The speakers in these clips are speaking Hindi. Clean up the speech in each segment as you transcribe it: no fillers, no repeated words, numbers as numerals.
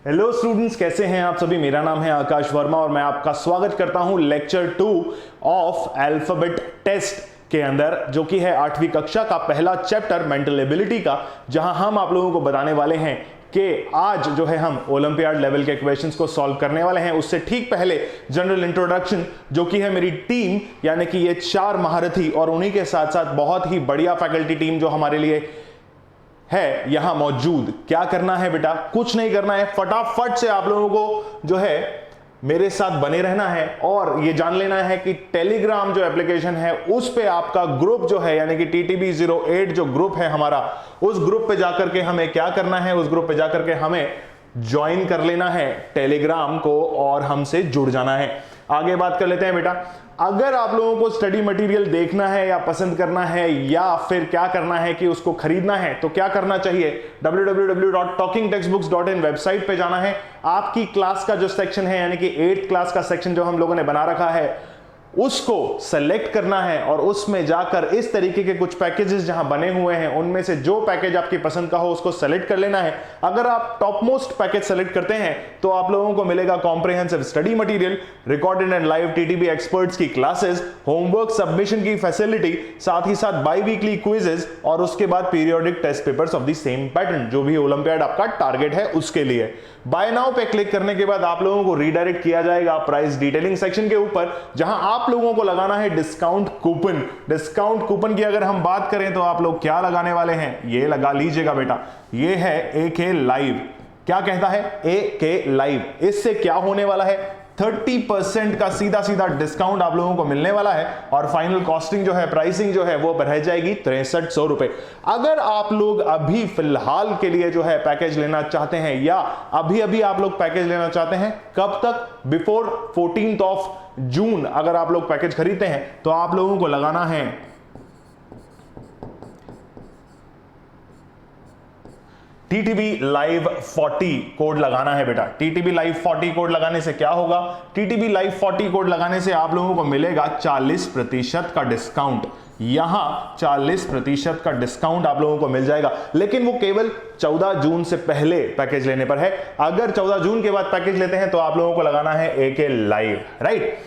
हेलो स्टूडेंट्स, कैसे हैं आप सभी। मेरा नाम है आकाश वर्मा और मैं आपका स्वागत करता हूं लेक्चर 2 ऑफ अल्फाबेट टेस्ट के अंदर, जो कि है 8वीं कक्षा का पहला चैप्टर मेंटल एबिलिटी का, जहां हम आप लोगों को बताने वाले हैं कि आज जो है हम ओलंपियाड लेवल के क्वेश्चंस को सॉल्व करने वाले हैं। उससे ठीक पहले जनरल इंट्रोडक्शन, जो कि है मेरी टीम, यानी कि ये 4 महारथी और उन्हीं के साथ साथ बहुत ही बढ़िया फैकल्टी टीम जो हमारे लिए है यहां मौजूद। क्या करना है बेटा, कुछ नहीं करना है, फटाफट से आप लोगों को जो है मेरे साथ बने रहना है और ये जान लेना है कि टेलीग्राम जो एप्लीकेशन है उस पे आपका ग्रुप जो है, यानी कि TTB08 जो ग्रुप है हमारा, उस ग्रुप पे जाकर के हमें क्या करना है, उस ग्रुप पे जाकर के हमें ज्वाइन कर लेना है टेलीग्राम को और हमसे जुड़ जाना है। आगे बात कर लेते हैं बेटा। अगर आप लोगों को स्टडी मटेरियल देखना है या पसंद करना है या फिर क्या करना है कि उसको खरीदना है, तो क्या करना चाहिए, www.talkingtextbooks.in वेबसाइट पे जाना है। आपकी क्लास का जो सेक्शन है, यानी कि 8th क्लास का सेक्शन जो हम लोगों ने बना रखा है, उसको सेलेक्ट करना है और उसमें जाकर इस तरीके के कुछ पैकेजेस जहां बने हुए हैं उनमें से जो पैकेज आपकी पसंद का हो उसको सेलेक्ट कर लेना है। अगर आप टॉप मोस्ट पैकेज सेलेक्ट करते हैं तो आप लोगों को मिलेगा comprehensive study material, recorded and live TTB experts की क्लासेस, होमवर्क सबमिशन की फैसिलिटी, साथ ही साथ बाई वीकली क्विजेस और उसके बाद periodic test papers of the same pattern, जो भी ओलंपियाड आपका टारगेट है उसके लिए। बाय नाउ पे क्लिक करने के बाद आप लोगों को रीडायरेक्ट किया जाएगा प्राइस डिटेलिंग सेक्शन के ऊपर, जहां आप लोगों को लगाना है डिस्काउंट कूपन। डिस्काउंट कूपन की अगर हम बात करें तो आप लोग क्या लगाने वाले हैं, ये लगा लीजिएगा बेटा, ये है AK लाइव। क्या कहता है, AK लाइव। इससे क्या होने वाला है, 30% का सीधा सीधा डिस्काउंट आप लोगों को मिलने वाला है और फाइनल कॉस्टिंग जो है, प्राइसिंग जो है, वो रह जाएगी 6300 रुपए। अगर आप लोग अभी फिलहाल के लिए जो है पैकेज लेना चाहते हैं या अभी अभी आप लोग पैकेज लेना चाहते हैं, कब तक, बिफोर 14th ऑफ जून अगर आप लोग पैकेज खरीदते हैं तो आप लोगों को लगाना है TTB Live 40 कोड लगाना है बेटा। TTB Live 40 कोड लगाने से क्या होगा, TTB Live 40 कोड लगाने से आप लोगों को मिलेगा 40% का डिस्काउंट। यहां 40% का डिस्काउंट आप लोगों को मिल जाएगा, लेकिन वो केवल 14 जून से पहले पैकेज लेने पर है। अगर 14 जून के बाद पैकेज लेते हैं तो आप लोगों को लगाना है AK लाइव, राइट।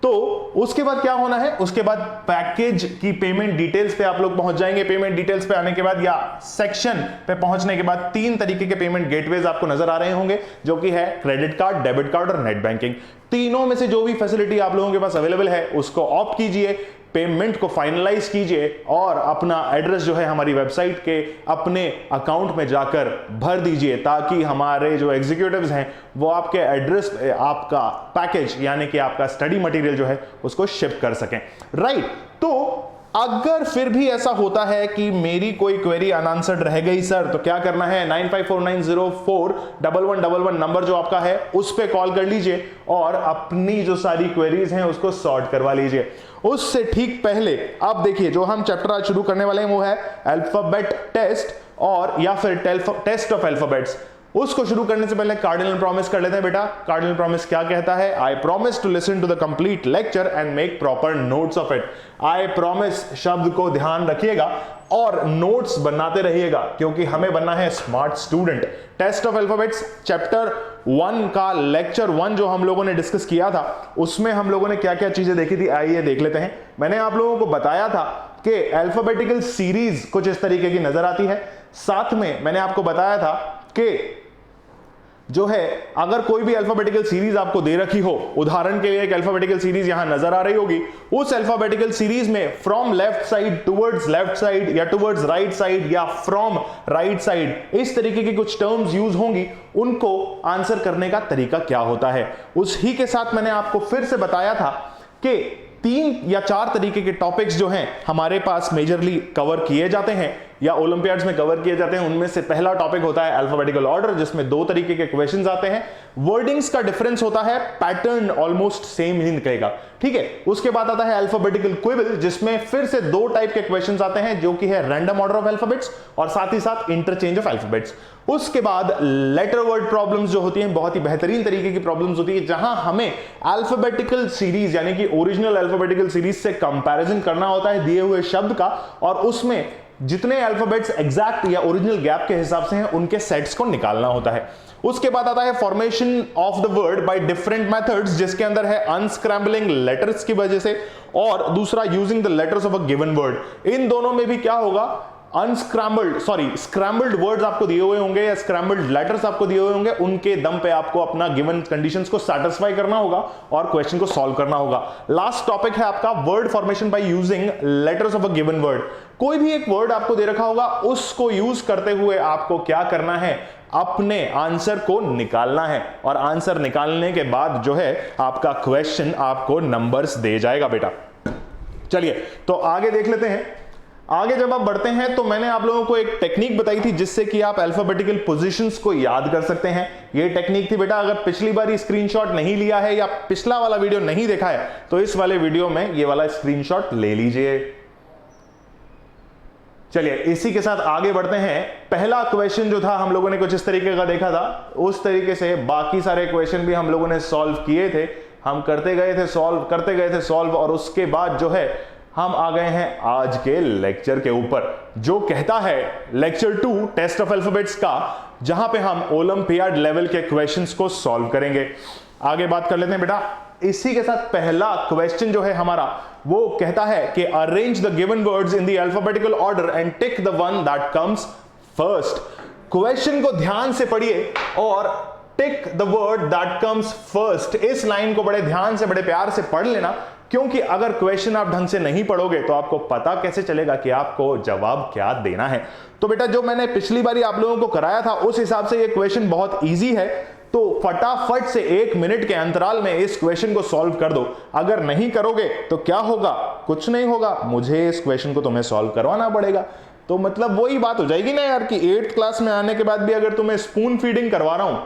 तो उसके बाद क्या होना है, उसके बाद पैकेज की पेमेंट डिटेल्स पे आप लोग पहुंच जाएंगे। पेमेंट डिटेल्स पे आने के बाद या सेक्शन पे पहुंचने के बाद 3 तरीके के पेमेंट गेटवेज आपको नजर आ रहे होंगे, जो कि है क्रेडिट कार्ड, डेबिट कार्ड और नेट बैंकिंग। तीनों में से जो भी फैसिलिटी आप लोगों के पास अवेलेबल है उसको ऑप्ट कीजिए, पेमेंट को फाइनलाइज कीजिए और अपना एड्रेस जो है हमारी वेबसाइट के अपने अकाउंट में जाकर भर दीजिए, ताकि हमारे जो एग्जीक्यूटिव्स हैं वो आपके एड्रेस पे आपका पैकेज, यानी कि आपका स्टडी मटेरियल जो है उसको शिप कर सकें, राइट। तो अगर फिर भी ऐसा होता है कि मेरी कोई क्वेरी अनआंसर्ड रह गई सर, तो क्या करना है, 9549041111 नंबर जो आपका है उस पे कॉल कर लीजिए और अपनी जो सारी क्वेरीज हैं उसको सॉर्ट करवा लीजिए। उससे ठीक पहले अब देखिए, जो हम चैप्टर आज शुरू करने वाले हैं वो है अल्फाबेट टेस्ट और या फिर टेस्ट ऑफ अल्फाबेट्स। उसको शुरू करने से पहले कार्डिनल प्रॉमिस कर लेते हैं बेटा। कार्डिनल प्रॉमिस क्या कहता है, I promise to listen to the complete lecture and make proper notes of it. I promise शब्द को ध्यान रखिएगा और नोट्स बनाते रहिएगा, क्योंकि हमें बनना है smart student. Test of alphabets chapter 1 का लेक्चर 1 जो हम लोगों ने डिस्कस किया था, उसमें हम लोगों ने क्या क्या चीजें देखी थी, आइए देख लेते हैं। मैंने आप लोगों को बताया था कि अल्फाबेटिकल सीरीज कुछ इस तरीके की नजर आती है। साथ में मैंने आपको बताया था कि जो है अगर कोई भी अल्फाबेटिकल सीरीज आपको दे रखी हो, उदाहरण के लिए एक अल्फाबेटिकल सीरीज यहां नजर आ रही होगी, उस अल्फाबेटिकल सीरीज में from left side towards left side या टुवर्ड्स राइट साइड या फ्रॉम राइट साइड, इस तरीके की कुछ टर्म्स यूज होंगी। उनको आंसर करने का तरीका क्या होता है, उसी के साथ मैंने आपको फिर से बताया था कि 3 या 4 तरीके के टॉपिक्स जो हैं हमारे पास मेजरली कवर किए जाते हैं या ओलंपियाड्स में कवर किए जाते हैं। उनमें से पहला टॉपिक होता है अल्फाबेटिकल ऑर्डर, जिसमें 2 तरीके के क्वेश्चंस आते हैं। वर्डिंग्स का डिफरेंस होता है, पैटर्न ऑलमोस्ट सेम ही निकलेगा, ठीक है। उसके बाद आता है अल्फाबेटिकल क्विबल, जिसमें फिर से 2 टाइप के क्वेश्चंस आते हैं, जो कि है रैंडम ऑर्डर ऑफ अल्फाबेट्स और साथ ही साथ इंटरचेंज ऑफ अल्फाबेट्स। उसके बाद लेटर वर्ड प्रॉब्लम्स जो होती हैं, बहुत ही बेहतरीन तरीके की प्रॉब्लम्स होती है, जहां हमें अल्फाबेटिकल सीरीज यानी कि ओरिजिनल अल्फाबेटिकल सीरीज से कंपैरिजन करना होता है दिए हुए शब्द का, और उसमें जितने अल्फाबेट्स एग्जैक्ट या ओरिजिनल गैप के हिसाब से हैं उनके सेट्स को निकालना होता है। उसके बाद आता है formation of the word by different methods, जिसके अंदर है अनस्क्रैम्बलिंग लेटर्स की वजह से, और दूसरा using the letters of a given word. इन दोनों में भी क्या होगा, स्क्रैम्बल्ड वर्ड्स आपको दिए हुए होंगे या स्क्रैम्बल्ड लेटर्स आपको दिए हुए होंगे, उनके दम पे आपको अपना गिवन कंडीशंस को सैटिस्फाई करना होगा और क्वेश्चन को सॉल्व करना होगा। लास्ट टॉपिक है आपका word formation by using letters of a given word. कोई भी एक वर्ड आपको दे रखा होगा, उसको यूज करते हुए आपको क्या करना है, अपने आंसर को निकालना है, और आंसर निकालने के बाद जो है आपका क्वेश्चन आपको नंबर्स दे जाएगा बेटा। चलिए तो आगे देख लेते हैं। आगे जब आप बढ़ते हैं तो मैंने आप लोगों को एक टेक्निक बताई थी जिससे कि आप अल्फाबेटिकल पोजीशंस को याद कर सकते हैं। ये टेक्निक थी बेटा, अगर पिछली बार स्क्रीनशॉट नहीं लिया है या पिछला वाला वीडियो नहीं देखा है तो इस वाले वीडियो में ये वाला स्क्रीनशॉट ले लीजिए। चलिए इसी के साथ आगे बढ़ते हैं। पहला क्वेश्चन जो था हम लोगों ने कुछ इस तरीके का देखा था, उस तरीके से बाकी सारे क्वेश्चन भी हम लोगों ने सॉल्व किए थे। हम करते गए थे सॉल्व और उसके बाद जो है हम आ गए हैं आज के लेक्चर के ऊपर, जो कहता है लेक्चर 2 टेस्ट ऑफ अल्फाबेट्स का, जहां पे हम ओलंपियाड लेवल के क्वेश्चंस को सॉल्व करेंगे। आगे बात कर लेते हैं बेटा। इसी के साथ पहला क्वेश्चन जो है हमारा वो कहता है कि arrange the given words in the alphabetical order and tick the one that comes first. Question को ध्यान से पढ़िए और tick the word that comes first, इस लाइन को बड़े ध्यान से बड़े प्यार से पढ़ लेना, क्योंकि अगर क्वेश्चन आप ढंग से नहीं पढ़ोगे तो आपको पता कैसे चलेगा कि आपको जवाब क्या देना है। तो बेटा जो मैंने पिछली बारी आप लोगों को कराया था उस हिसाब से ये क्वेश्चन बहुत इजी है, तो फटाफट से 1 मिनट के अंतराल में इस क्वेश्चन को सॉल्व कर दो। अगर नहीं करोगे तो क्या होगा, कुछ नहीं होगा, मुझे इस क्वेश्चन को तुम्हें सॉल्व करवाना पड़ेगा। तो मतलब वही बात हो जाएगी ना यार कि 8th क्लास में आने के बाद भी अगर तुम्हें स्पून फीडिंग करवा रहा हूं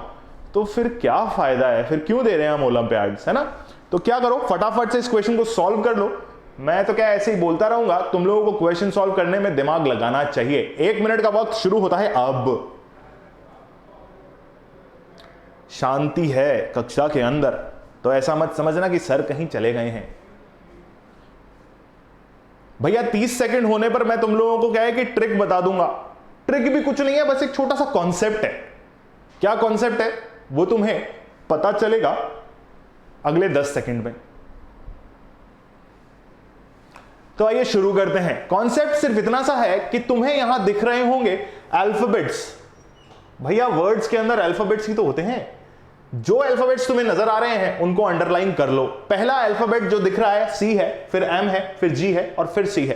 तो फिर क्या फायदा है, फिर क्यों दे रहे हैं हम ओलंपियाड्स, है ना। तो क्या करो, फटाफट से इस क्वेश्चन को सॉल्व कर लो। मैं तो क्या ऐसे ही बोलता रहूंगा, तुम लोगों को क्वेश्चन सॉल्व करने में दिमाग लगाना चाहिए। 1 मिनट का वक्त शुरू होता है अब। शांति है कक्षा के अंदर, तो ऐसा मत समझना कि सर कहीं चले गए हैं। भैया 30 सेकंड होने पर मैं तुम लोगों को क्या है कि ट्रिक बता दूंगा। ट्रिक भी कुछ नहीं है, बस एक छोटा सा कॉन्सेप्ट है। क्या कॉन्सेप्ट है वो तुम्हें पता चलेगा अगले 10 सेकंड में। तो आइए शुरू करते हैं। कॉन्सेप्ट सिर्फ इतना सा है कि तुम्हें यहां दिख रहे होंगे अल्फाबेट्स। भैया वर्ड्स के अंदर अल्फाबेट्स ही तो होते हैं। जो अल्फाबेट्स तुम्हें नजर आ रहे हैं उनको अंडरलाइन कर लो। पहला अल्फाबेट जो दिख रहा है सी है, फिर एम है, फिर जी है और फिर सी है।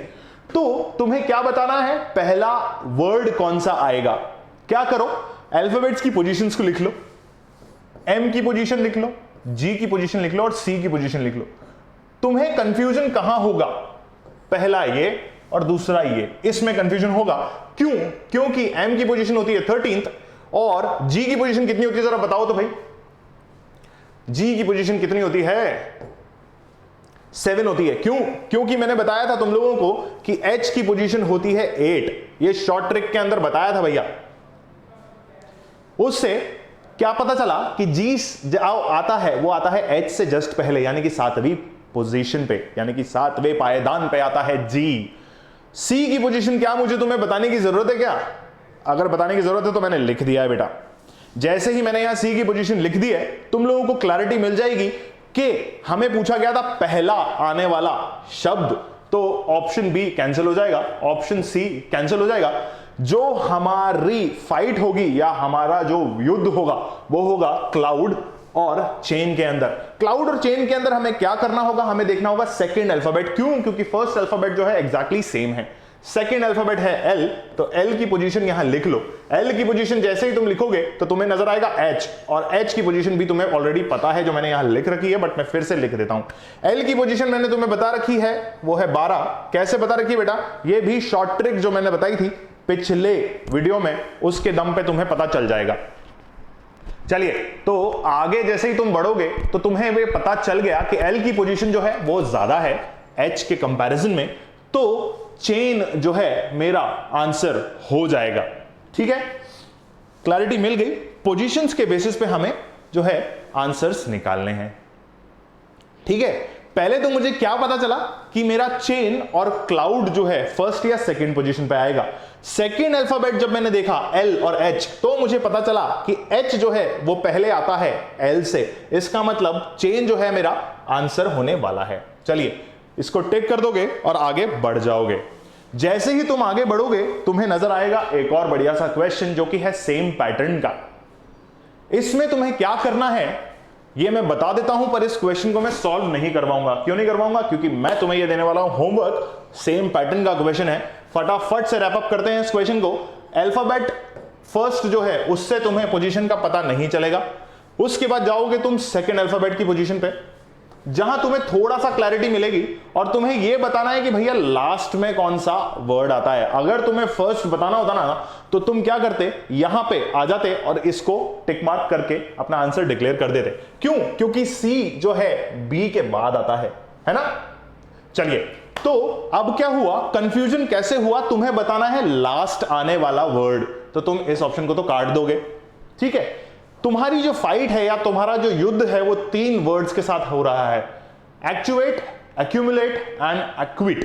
तो तुम्हें क्या बताना है, पहला वर्ड कौन सा आएगा। क्या करो, अल्फाबेट्स की पोजीशंस को लिख लो। एम की पोजीशन लिख लो, जी की पोजीशन लिख लो और सी की पोजीशन लिख लो। तुम्हें कंफ्यूजन कहां होगा, पहला ये और दूसरा ये, इसमें कंफ्यूजन होगा। क्यों, क्योंकि एम की पोजीशन होती है 13th और जी की पोजीशन कितनी होती है, जरा बताओ तो भाई। जी की पोजीशन कितनी होती है, 7 होती है। क्यों, क्योंकि मैंने बताया था तुम लोगों को कि एच की पोजीशन होती है 8। ये शॉर्ट ट्रिक के अंदर बताया था भैया। उससे क्या पता चला कि जी आता है, वो आता है एच से जस्ट पहले, यानी कि 7वीं पोजीशन पे, यानी कि 7वें पायदान पे आता है जी। सी की पोजीशन क्या मुझे तुम्हें बताने की जरूरत है क्या, अगर बताने की जरूरत है तो मैंने लिख दिया है बेटा। जैसे ही मैंने यहां सी की पोजीशन लिख दी है, तुम लोगों को क्लैरिटी मिल जाएगी कि हमें पूछा गया था पहला आने वाला शब्द, तो ऑप्शन बी कैंसिल हो जाएगा, ऑप्शन सी कैंसिल हो जाएगा। जो हमारी फाइट होगी या हमारा जो युद्ध होगा वो होगा क्लाउड और चेन के अंदर। क्लाउड और चेन के अंदर हमें क्या करना होगा, हमें देखना होगा सेकंड अल्फाबेट। क्यों, क्योंकि फर्स्ट अल्फाबेट जो है एग्जैक्टली सेम है। सेकंड अल्फाबेट है एल, तो एल की पोजीशन यहां लिख लो। एल की पोजीशन जैसे ही तुम लिखोगे तो तुम्हें नजर आएगा एच, और एच की पोजीशन भी तुम्हें ऑलरेडी पता है जो मैंने यहां लिख रखी है, बट मैं फिर से लिख देता हूं। एल की पोजीशन मैंने तुम्हें बता रखी है, वो है 12। कैसे बता रखी है बेटा, ये भी शॉर्ट ट्रिक जो मैंने बताई थी पिछले वीडियो में, उसके दम पे तुम्हें पता चल जाएगा। चलिए तो आगे जैसे ही तुम बढ़ोगे तो तुम्हें वे पता चल गया कि एल की पोजीशन जो है वो ज्यादा है एच के कंपैरिजन में, तो चेन जो है मेरा आंसर हो जाएगा। ठीक है, क्लैरिटी मिल गई। पोजीशंस के बेसिस पे हमें जो है आंसर्स निकालने हैं। ठीक है, पहले तो मुझे क्या पता चला कि मेरा चेन और क्लाउड जो है फर्स्ट या सेकंड पोजीशन पे आएगा। सेकंड अल्फाबेट जब मैंने देखा L और H, तो मुझे पता चला कि H जो है वो पहले आता है L से, इसका मतलब चेन जो है मेरा आंसर होने वाला है। चलिए इसको टिक कर दोगे और आगे बढ़ जाओगे। जैसे ही तुम आगे बढ़ोगे तुम्हें नजर आएगा एक और बढ़िया सा क्वेश्चन जो कि है सेम पैटर्न का। इसमें तुम्हें क्या करना है ये मैं बता देता हूं, पर इस क्वेश्चन को मैं सॉल्व नहीं करवाऊंगा। क्यों नहीं करवाऊंगा? क्योंकि मैं तुम्हें ये देने वाला हूं होमवर्क, सेम पैटर्न का क्वेश्चन है। फटाफट से रैप अप करते हैं इस क्वेश्चन को। अल्फाबेट फर्स्ट जो है उससे तुम्हें पोजीशन का पता नहीं चलेगा, उसके बाद जाओगे तुम सेकंड अल्फाबेट की पोजीशन पे, जहां तुम्हें थोड़ा सा क्लैरिटी मिलेगी और तुम्हें यह बताना है कि भैया लास्ट में कौन सा वर्ड आता है। अगर तुम्हें फर्स्ट बताना होता ना तो तुम क्या करते, यहां पे आ जाते और इसको टिक मार्क करके अपना आंसर डिक्लेयर कर देते। क्यों? क्योंकि सी जो है बी के बाद आता है ना। चलिए तो अब क्या हुआ, कंफ्यूजन कैसे हुआ, तुम्हें बताना है लास्ट आने वाला वर्ड, तो तुम इस ऑप्शन को तो काट दोगे। ठीक है, तुम्हारी जो फाइट है या तुम्हारा जो युद्ध है वो 3 वर्ड्स के साथ हो रहा है, एक्चुएट, एक्यूमुलेट एंड एक्विट।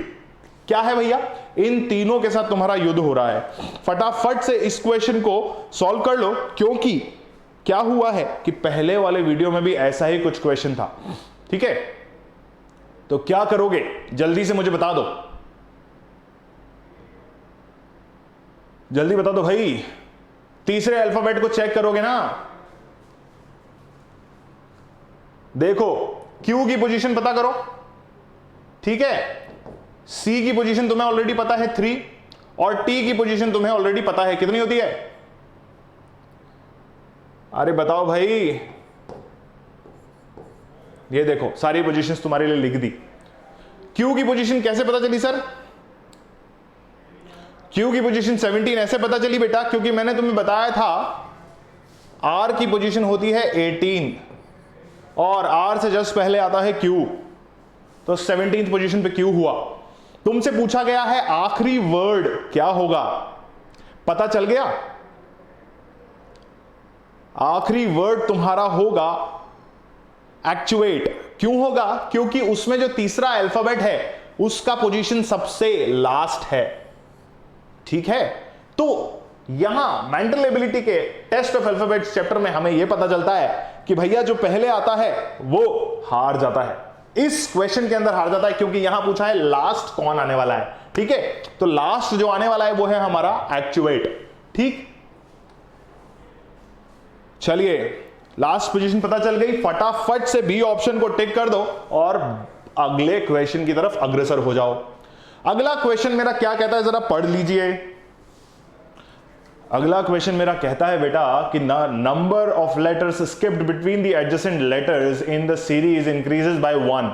क्या है भैया? इन तीनों के साथ तुम्हारा युद्ध हो रहा है। फटाफट से इस क्वेश्चन को सॉल्व कर लो, क्योंकि क्या हुआ है कि पहले वाले वीडियो में भी ऐसा ही कुछ क्वेश्चन था। ठीक है, तो क्या करोगे जल्दी से मुझे बता दो, जल्दी बता दो भाई। तीसरे अल्फाबेट को चेक करोगे ना। देखो Q की पोजीशन पता करो। ठीक है, C की पोजीशन तुम्हें ऑलरेडी पता है 3, और T की पोजीशन तुम्हें ऑलरेडी पता है कितनी होती है। अरे बताओ भाई, ये देखो सारी पोजीशंस तुम्हारे लिए लिख दी। Q की पोजीशन कैसे पता चली सर? Q की पोजीशन 17 ऐसे पता चली बेटा, क्योंकि मैंने तुम्हें बताया था R की पोजीशन होती है 18 और R से जस्ट पहले आता है Q, तो 17th पोजीशन पे Q हुआ। तुमसे पूछा गया है आखिरी वर्ड क्या होगा, पता चल गया? आखिरी वर्ड तुम्हारा होगा एक्चुएट। क्यों होगा? क्योंकि उसमें जो तीसरा अल्फाबेट है उसका पोजीशन सबसे लास्ट है। ठीक है, तो यहां मेंटल एबिलिटी के टेस्ट ऑफ अल्फाबेट्स चैप्टर में हमें यह पता चलता है कि भैया जो पहले आता है वो हार जाता है, इस क्वेश्चन के अंदर हार जाता है, क्योंकि यहां पूछा है लास्ट कौन आने वाला है। ठीक है, तो लास्ट जो आने वाला है वो है हमारा एक्चुएट। ठीक, चलिए लास्ट पोजीशन पता चल गई। फटाफट से बी ऑप्शन को टिक कर दो और अगले क्वेश्चन की तरफ अग्रसर हो जाओ। अगला क्वेश्चन मेरा क्या कहता है जरा पढ़ लीजिए। अगला क्वेश्चन मेरा कहता है बेटा कि number of letters skipped between the adjacent letters in the series increases by 1।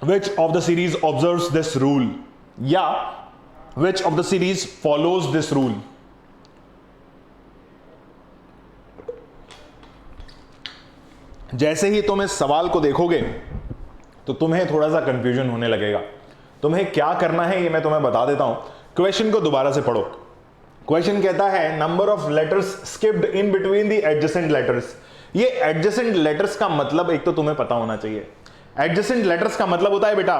Which of the series observes this rule? या which of the series follows this rule? जैसे ही तुम इस सवाल को देखोगे तो तुम्हें थोड़ा सा कंफ्यूजन होने लगेगा। तुम्हें क्या करना है ये मैं तुम्हें बता देता हूं। क्वेश्चन को दोबारा से पढ़ो। क्वेश्चन कहता है number of letters skipped in between the adjacent letters. ये एडजेसेंट लेटर्स का मतलब एक तो तुम्हें पता होना चाहिए। एडजेसेंट लेटर्स का मतलब होता है बेटा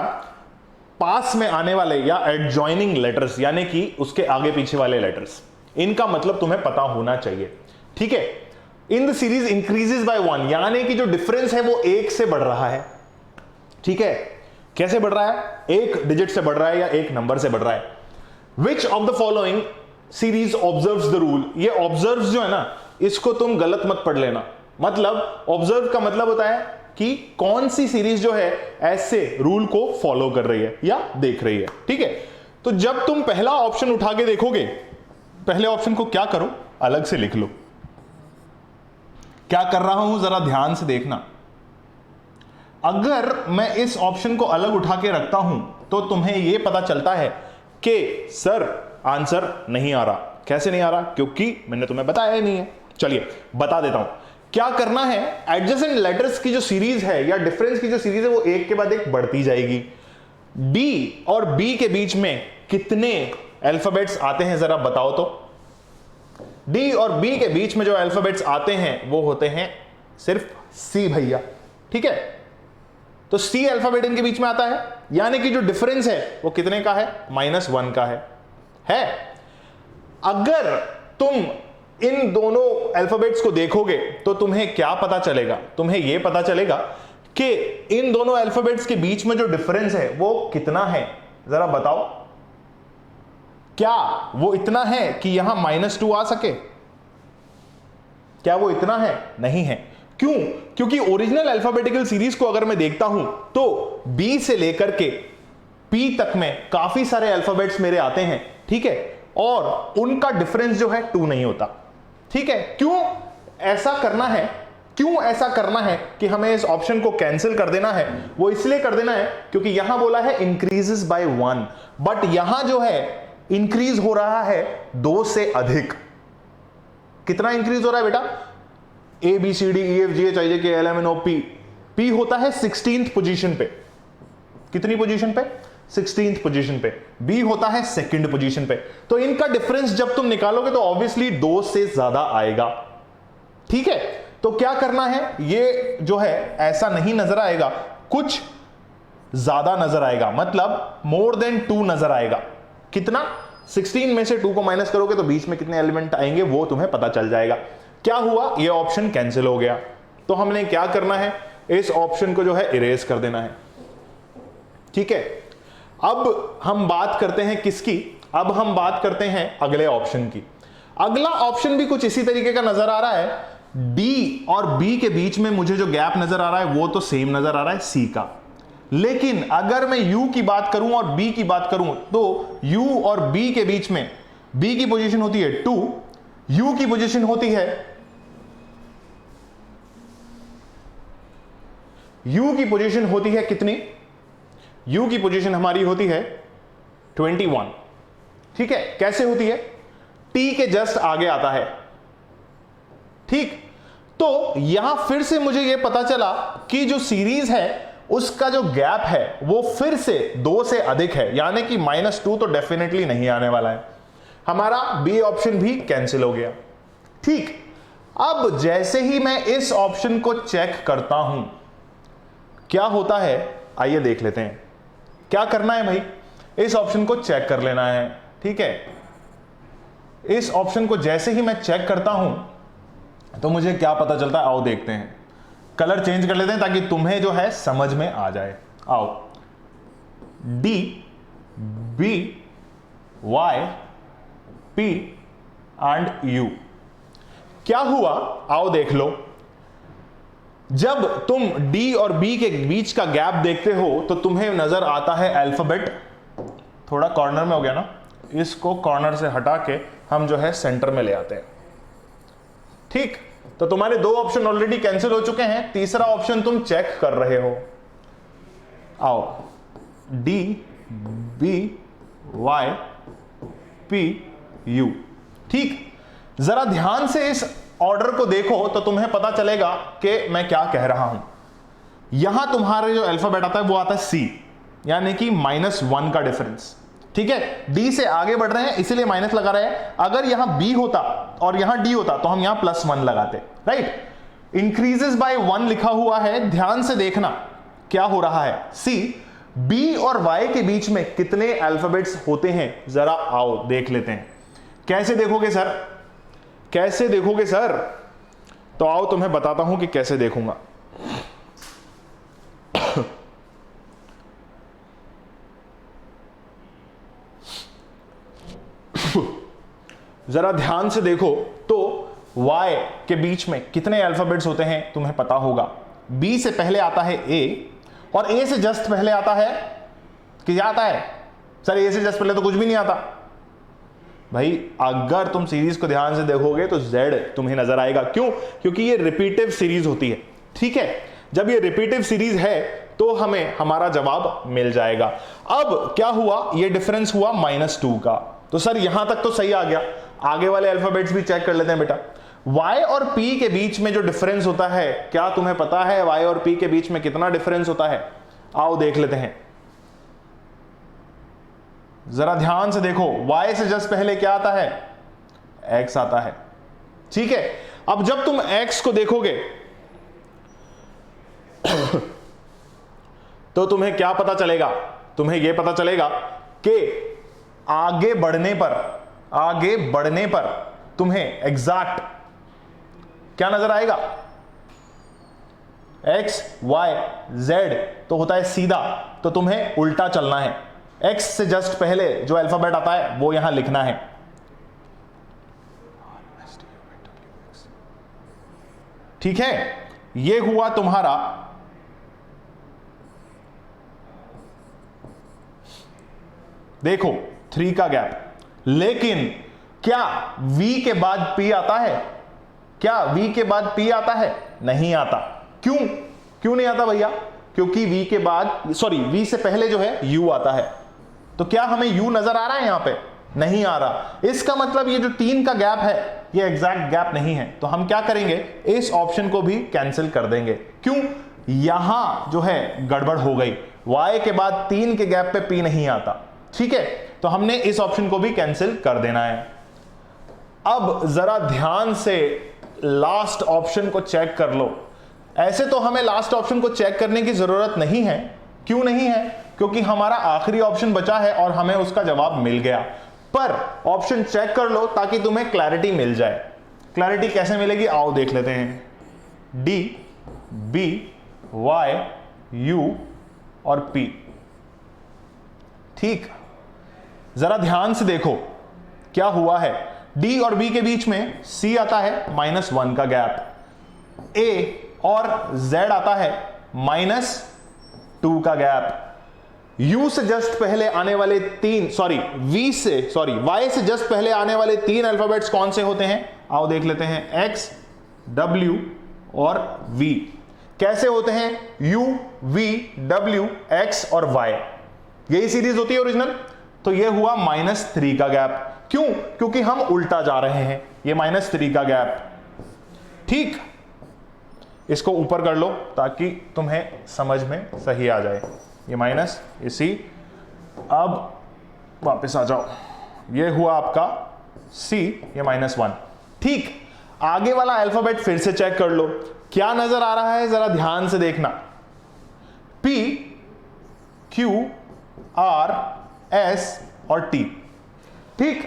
पास में आने वाले या एडजॉइनिंग लेटर्स, यानी कि उसके आगे पीछे वाले लेटर्स, इनका मतलब तुम्हें पता होना चाहिए। ठीक है, in the series increases by 1, यानी कि जो डिफरेंस है वो 1 से बढ़ रहा है। ठीक है, कैसे बढ़ रहा है? एक डिजिट से बढ़ रहा है या एक नंबर से बढ़ रहा है। Which of the following series observes the rule. ये ऑब्जर्व्स जो है ना, इसको तुम गलत मत पढ़ लेना। मतलब ऑब्जर्व का मतलब होता है कि कौन सी सीरीज जो है ऐसे रूल को फॉलो कर रही है या देख रही है। ठीक है, तो जब तुम पहला ऑप्शन उठा के देखोगे, पहले ऑप्शन को क्या करो, अलग से लिख लो। क्या कर रहा हूं जरा ध्यान से देखना। अगर मैं इस ऑप्शन को अलग उठा के रखता हूं तो तुम्हें यह पता चलता है कि सर आंसर नहीं आ रहा। कैसे नहीं आ रहा? क्योंकि मैंने तुम्हें बताया ही नहीं है। चलिए बता देता हूं क्या करना है। एडजेसेंट लेटर्स की जो सीरीज है या डिफरेंस की जो सीरीज है वो एक के बाद एक बढ़ती जाएगी। डी और बी के बीच में कितने अल्फाबेट्स आते हैं जरा बताओ तो। डी और बी के बीच में जो अल्फाबेट्स आते हैं वो होते हैं सिर्फ सी भैया, ठीक है। तो सी अल्फाबेट इनके बीच में आता है, यानी कि जो डिफरेंस है वो कितने का है, -1 का है। अगर तुम इन दोनों अल्फाबेट्स को देखोगे तो तुम्हें क्या पता चलेगा, तुम्हें यह पता चलेगा कि इन दोनों अल्फाबेट्स के बीच में जो डिफरेंस है वो कितना है, जरा बताओ। क्या वो इतना है कि यहां -2 आ सके? क्या वो इतना है? नहीं है। क्यों? क्योंकि ओरिजिनल अल्फाबेटिकल सीरीज को अगर मैं देखता हूं तो बी से लेकर के पी तक में काफी सारे अल्फाबेट्स मेरे आते हैं, ठीक है, और उनका डिफरेंस जो है 2 नहीं होता, ठीक है। क्यों ऐसा करना है, क्यों ऐसा करना है कि हमें इस ऑप्शन को कैंसिल कर देना है? वो इसलिए कर देना है क्योंकि यहां बोला है इंक्रीजेस बाय 1, बट यहां जो है इंक्रीज हो रहा है 2 से अधिक। कितना इंक्रीज हो रहा है बेटा? A b C D E F G H I जे के L M N O p, p होता है 16th पोजीशन पे। कितनी पोजीशन पे? 16th पोजीशन पे। बी होता है 2nd पोजीशन पे। तो इनका डिफरेंस जब तुम निकालोगे तो ऑब्वियसली 2 से ज्यादा आएगा, ठीक है। तो क्या करना है, ये जो है ऐसा नहीं नजर आएगा, कुछ ज्यादा नजर आएगा, मतलब मोर देन 2 नजर आएगा। कितना? 16 में से 2 को माइनस करोगे तो बीच में कितने एलिमेंट आएंगे वो तुम्हें पता चल जाएगा। क्या हुआ? ये ऑप्शन कैंसिल हो गया। तो हमने क्या करना है, इस ऑप्शन को जो है इरेज कर देना है, ठीक है। अब हम बात करते हैं किसकी? अब हम बात करते हैं अगले ऑप्शन की। अगला ऑप्शन भी कुछ इसी तरीके का नजर आ रहा है। डी और बी के बीच में मुझे जो गैप नजर आ रहा है वो तो सेम नजर आ रहा है सी का, लेकिन अगर मैं यू की बात करूं और बी की बात करूं तो यू और बी के बीच में बी की पोजीशन होती है 2, यू की पोजीशन होती है, यू की पोजीशन होती है कितनी? यू की पोजीशन हमारी होती है 21, ठीक है। कैसे होती है? टी के जस्ट आगे आता है, ठीक। तो यहां फिर से मुझे यह पता चला कि जो सीरीज है उसका जो गैप है वो फिर से 2 से अधिक है, यानी कि -2 तो डेफिनेटली नहीं आने वाला है। हमारा बी ऑप्शन भी कैंसिल हो गया, ठीक। अब जैसे ही मैं इस ऑप्शन को चेक करता हूं क्या होता है, आइए देख लेते हैं। क्या करना है भाई, इस ऑप्शन को चेक कर लेना है, ठीक है। इस ऑप्शन को जैसे ही मैं चेक करता हूं तो मुझे क्या पता चलता है, आओ देखते हैं। कलर चेंज कर लेते हैं ताकि तुम्हें जो है समझ में आ जाए। आओ, D B Y P and U, क्या हुआ आओ देख लो। जब तुम डी और बी के बीच का गैप देखते हो तो तुम्हें नजर आता है अल्फाबेट, थोड़ा कॉर्नर में हो गया ना, इसको कॉर्नर से हटा के हम जो है सेंटर में ले आते हैं, ठीक। तो तुम्हारे 2 ऑप्शन ऑलरेडी कैंसिल हो चुके हैं, तीसरा ऑप्शन तुम चेक कर रहे हो। आओ, D B Y P U, ठीक। जरा ध्यान से इस ऑर्डर को देखो तो तुम्हें पता चलेगा कि मैं क्या कह रहा हूं। यहां तुम्हारे जो अल्फाबेट आता है वो आता है सी, यानी कि -1 का डिफरेंस, ठीक है। डी से आगे बढ़ रहे हैं इसीलिए माइनस लगा रहे हैं। अगर यहां बी होता और यहां डी होता तो हम यहां +1 लगाते, राइट। इंक्रीजेस बाय 1 लिखा हुआ है, ध्यान से देखना क्या हो रहा है। सी, बी और वाई के बीच में कितने अल्फाबेट्स होते हैं, जरा आओ देख लेते हैं। कैसे देखोगे सर, कैसे देखोगे सर? तो आओ तुम्हें बताता हूं कि कैसे देखूंगा। जरा ध्यान से देखो तो Y के बीच में कितने अल्फाबेट्स होते हैं तुम्हें पता होगा। B से पहले आता है A और A से जस्ट पहले आता है, क्या आता है सर? A से जस्ट पहले तो कुछ भी नहीं आता भाई। अगर तुम सीरीज को ध्यान से देखोगे तो Z तुम्हें नजर आएगा। क्यों? क्योंकि ये रिपीटिव सीरीज होती है, ठीक है। जब ये रिपीटिव सीरीज है तो हमें हमारा जवाब मिल जाएगा। अब क्या हुआ, ये डिफरेंस हुआ -2 का। तो सर यहां तक तो सही आ गया, आगे वाले अल्फाबेट्स भी चेक कर लेते हैं बेटा। Y और P के बीच में जो डिफरेंस होता है, क्या तुम्हें पता है Y और P के बीच में कितना डिफरेंस होता है? आओ देख लेते हैं, जरा ध्यान से देखो। Y से जस्ट पहले क्या आता है? X आता है, ठीक है। अब जब तुम X को देखोगे तो तुम्हें क्या पता चलेगा, तुम्हें यह पता चलेगा कि आगे बढ़ने पर तुम्हें एग्जैक्ट क्या नजर आएगा, x y z तो होता है सीधा, तो तुम्हें उल्टा चलना है। x से जस्ट पहले जो अल्फाबेट आता है वो यहां लिखना है। ठीक है, ये हुआ तुम्हारा देखो 3 का गैप। लेकिन क्या v के बाद p आता है? क्या v के बाद p आता है? नहीं आता। क्यों नहीं आता भैया? क्योंकि v के बाद v से पहले जो है u आता है। तो क्या हमें u नजर आ रहा है यहां पे? नहीं आ रहा। इसका मतलब ये जो 3 का गैप है ये एग्जैक्ट गैप नहीं है। तो हम क्या करेंगे, इस ऑप्शन को भी कैंसिल कर देंगे। क्यों? यहां जो है गड़बड़ हो गई, y के बाद 3 के गैप पे p नहीं आता। ठीक है, तो हमने इस ऑप्शन को भी कैंसिल कर देना है। अब जरा ध्यान से लास्ट ऑप्शन को चेक कर लो। ऐसे तो हमें लास्ट ऑप्शन को चेक करने की जरूरत नहीं है। क्यों नहीं है? क्योंकि हमारा आखिरी ऑप्शन बचा है और हमें उसका जवाब मिल गया। पर ऑप्शन चेक कर लो ताकि तुम्हें क्लैरिटी मिल जाए। क्लैरिटी कैसे मिलेगी आओ देख लेते हैं। डी, बी, वाई, यू और पी। ठीक, जरा ध्यान से देखो क्या हुआ है। डी और बी के बीच में सी आता है -1 का गैप, ए और जेड आता है -2 का गैप। U से जस्ट पहले आने वाले वाई से जस्ट पहले आने वाले 3 अल्फाबेट्स कौन से होते हैं आओ देख लेते हैं। X, W और V। कैसे होते हैं? U, V, W, X और Y। यही सीरीज होती है ओरिजिनल। तो ये हुआ -3 का गैप। क्यों? क्योंकि हम उल्टा जा रहे हैं। ये -3 का गैप। ठीक, इसको ऊपर कर लो ताकि तुम्हें समझ में सही आ जाए। ये माइनस, ये सी। अब वापस आ जाओ, ये हुआ आपका सी, ये -1। ठीक, आगे वाला अल्फाबेट फिर से चेक कर लो क्या नजर आ रहा है, जरा ध्यान से देखना। P, Q, R, S और T। ठीक,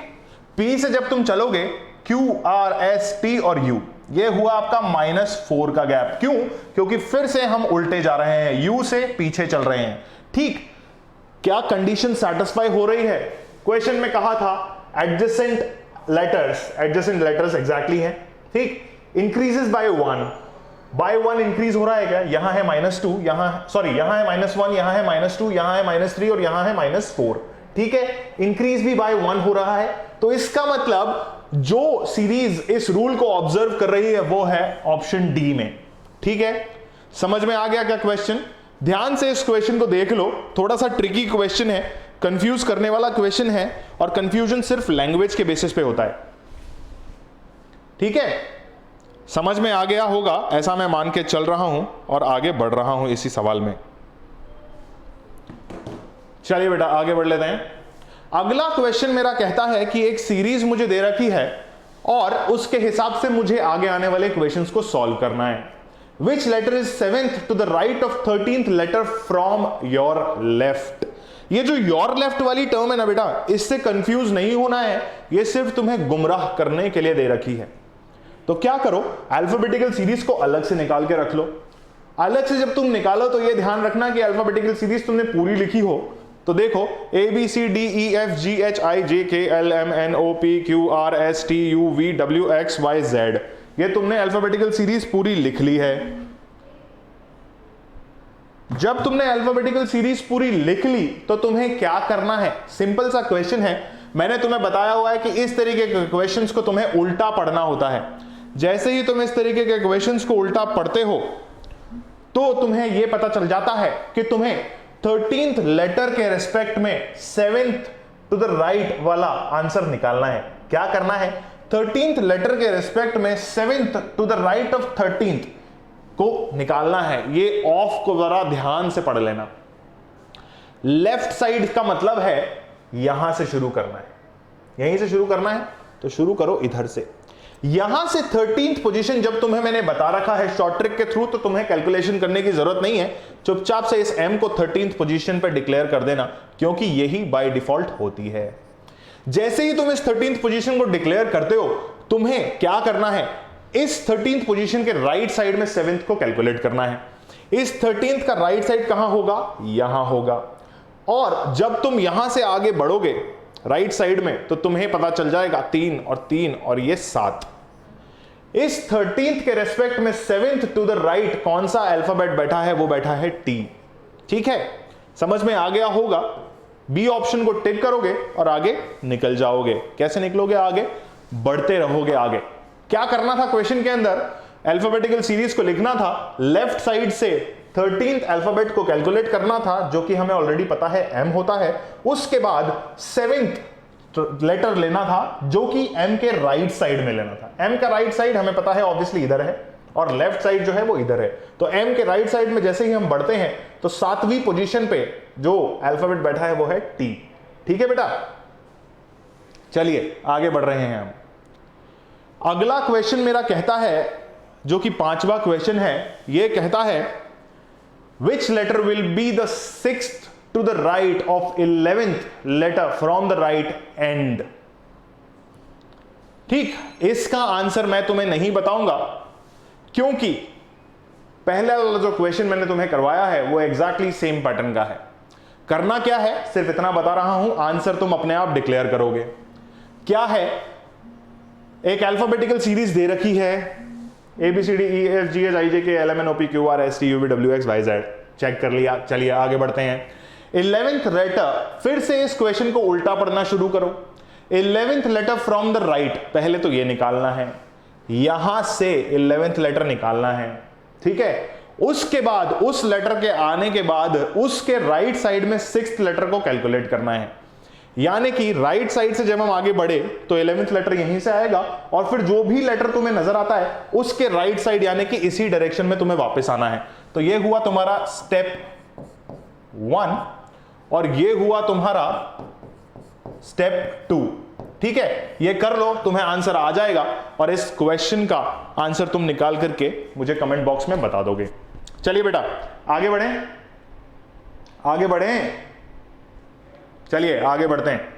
P से जब तुम चलोगे Q, R, S, T और U, ये हुआ आपका -4 का गैप। क्यों? क्योंकि फिर से हम उल्टे जा रहे हैं, U से पीछे चल रहे हैं। ठीक, क्या कंडीशन सेटिस्फाई हो रही है? क्वेश्चन में कहा था एडजेसेंट लेटर्स एग्जैक्टली है। ठीक, इंक्रीजेस बाय 1 इंक्रीज हो रहा है क्या? यहां है -2, यहां है -1, यहां है -2, यहां है -3 और यहां है -4। ठीक है, इंक्रीज भी बाय 1 हो रहा है। तो इसका मतलब जो सीरीज इस रूल को ऑब्जर्व कर रही है वो है ऑप्शन डी में। ठीक है, समझ में आ गया क्या क्वेश्चन? ध्यान से इस क्वेश्चन को देख लो, थोड़ा सा ट्रिकी क्वेश्चन है, कंफ्यूज करने वाला क्वेश्चन है और कंफ्यूजन सिर्फ लैंग्वेज के बेसिस पे होता है। ठीक है, समझ में आ गया होगा ऐसा मैं मान के चल रहा हूं और आगे बढ़ रहा हूं इसी सवाल में। चलिए बेटा आगे बढ़ लेते हैं। अगला क्वेश्चन मेरा कहता है कि एक सीरीज मुझे दे रखी है और उसके हिसाब से मुझे आगे आने वाले क्वेश्चंस को सॉल्व करना है। Which letter is 7th to the right of 13th letter from your left. ये जो योर लेफ्ट वाली टर्म है ना बेटा, इससे कंफ्यूज नहीं होना है, ये सिर्फ तुम्हें गुमराह करने के लिए दे रखी है। तो क्या करो, अल्फाबेटिकल सीरीज को अलग से निकाल के रख लो। अलग से जब तुम निकालो तो ये ध्यान रखना कि अल्फाबेटिकल सीरीज तुमने पूरी लिखी हो। तो देखो ABCDEFGHIJKLMNOPQRSTUVWXYZ, ये तुमने अल्फाबेटिकल सीरीज पूरी लिख ली है। जब तुमने अल्फाबेटिकल सीरीज पूरी लिख ली तो तुम्हें क्या करना है? सिंपल सा क्वेश्चन है, मैंने तुम्हें बताया हुआ है कि इस तरीके के क्वेश्चंस को तुम्हें उल्टा पढ़ना होता है। जैसे ही तुम इस तरीके के क्वेश्चंस को उल्टा पढ़ते हो तो तुम्हें यह पता चल जाता है कि तुम्हें 13th लेटर के रिस्पेक्ट में 7th टू द राइट वाला आंसर निकालना है। क्या करना है? 13th लेटर के रिस्पेक्ट में 7th to the right of 13th को निकालना है। ये ऑफ को जरा ध्यान से पढ़ लेना। लेफ्ट साइड का मतलब है यहां से शुरू करना है, यहीं से शुरू करना है तो शुरू करो इधर से। यहां से 13th पोजीशन जब तुम्हें मैंने बता रखा है शॉर्ट ट्रिक के थ्रू, तो तुम्हें कैलकुलेशन करने की जरूरत नहीं है, चुपचाप से इस m को 13th पोजीशन पर डिक्लेयर कर देना, क्योंकि यही बाय डिफॉल्ट होती है। जैसे ही तुम इस 13th पोजीशन को डिक्लेयर करते हो, तुम्हें क्या करना है, इस 13th पोजीशन के राइट साइड में 7th को कैलकुलेट करना है। इस 13th का राइट साइड कहां होगा, यहां होगा। और जब तुम यहां से आगे बढ़ोगे राइट साइड में, तो तुम्हें पता चल जाएगा 3 और 3 और ये 7। इस 13th के रेस्पेक्ट में 7th टू द राइट कौन सा अल्फाबेट बैठा है, वो बैठा है T। ठीक है, समझ में आ गया होगा। बी ऑप्शन को टिक करोगे और आगे निकल जाओगे। कैसे निकलोगे, आगे बढ़ते रहोगे। आगे क्या करना था, क्वेश्चन के अंदर अल्फाबेटिकल सीरीज को लिखना था, लेफ्ट साइड से 13th अल्फाबेट को कैलकुलेट करना था, जो कि हमें ऑलरेडी पता है M होता है। उसके बाद 7th लेटर लेना था, जो कि M के राइट साइड में लेना था। M का राइट साइड हमें पता है ऑब्वियसली इधर है, और लेफ्ट साइड जो है वो इधर है। तो M के राइट साइड में जैसे ही हम बढ़ते हैं, तो 7वीं पोजीशन पे जो अल्फाबेट बैठा है वो है T। ठीक है बेटा, चलिए आगे बढ़ रहे हैं हम। अगला क्वेश्चन मेरा कहता है, जो कि 5वां क्वेश्चन है, ये कहता है which letter will be the 6th to the right of 11th letter from the right end. ठीक, इसका आंसर मैं तुम्हें नहीं बताऊंगा, क्योंकि पहला वाला जो क्वेश्चन मैंने तुम्हें करवाया है वो एग्जैक्टली सेम पैटर्न का है। करना क्या है, सिर्फ इतना बता रहा हूं, आंसर तुम अपने आप डिक्लेयर करोगे। क्या है, एक अल्फाबेटिकल सीरीज दे रखी है, ABCDEFGHIJKLMNOPQRSTUVWXYZ, चेक कर लिया। चलिए आगे बढ़ते हैं। 11th लेटर, फिर से इस क्वेश्चन को उल्टा पढ़ना शुरू करो। 11th letter from the right, पहले तो ये निकालना है, यहां से 11th लेटर निकालना है। ठीक है, उसके बाद उस लेटर के आने के बाद उसके राइट साइड में 6th लेटर को कैलकुलेट करना है। यानी कि राइट साइड से जब हम आगे बढ़े तो 11th लेटर यहीं से आएगा, और फिर जो भी लेटर तुम्हें नजर आता है उसके राइट साइड यानी कि इसी डायरेक्शन में तुम्हें वापस आना है। तो ये हुआ तुम्हारा स्टेप 1 और ये हुआ तुम्हारा स्टेप 2। ठीक है, ये कर लो, तुम्हें आंसर आ जाएगा, और इस क्वेश्चन का आंसर तुम निकाल करके मुझे कमेंट बॉक्स में बता दोगे। चलिए बेटा आगे बढ़ें, आगे बढ़ें, चलिए आगे बढ़ते हैं।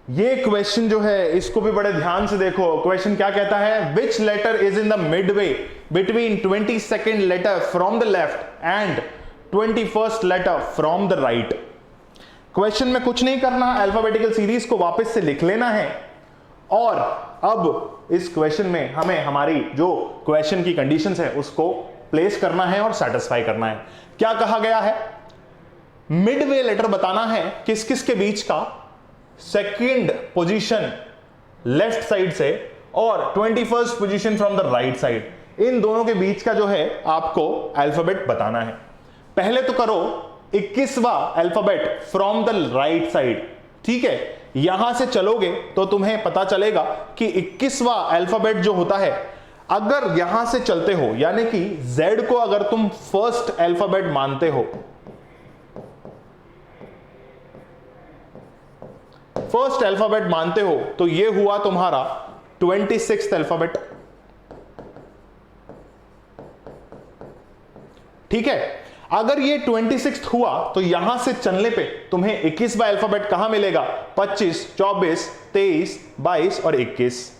ये क्वेश्चन जो है इसको भी बड़े ध्यान से देखो। क्वेश्चन क्या कहता है, which letter is in the midway between 22nd letter from the left and 21st letter from the right. Question में कुछ नहीं करना, अल्फाबेटिकल सीरीज को वापस से लिख लेना है, और अब इस क्वेश्चन में हमें हमारी जो क्वेश्चन की कंडीशंस है उसको प्लेस करना है और सेटिस्फाई करना है। क्या कहा गया है, मिडवे लेटर बताना है किस किस के बीच का, सेकंड पोजीशन लेफ्ट साइड से और 21st position from the right side, इन दोनों के बीच का जो है आपको अल्फाबेट बताना है। पहले तो करो 21वां alphabet from the right side. ठीक है, यहां से चलोगे तो तुम्हें पता चलेगा कि 21वां अल्फाबेट जो होता है, अगर यहां से चलते हो यानी कि Z को अगर तुम फर्स्ट अल्फाबेट मानते हो, फर्स्ट अल्फाबेट मानते हो, तो ये हुआ तुम्हारा 26th अल्फाबेट। ठीक है, अगर ये 26th हुआ तो यहां से चलने पे तुम्हें 21वां अल्फाबेट कहां मिलेगा, 25, 24, 23, 22 और 21।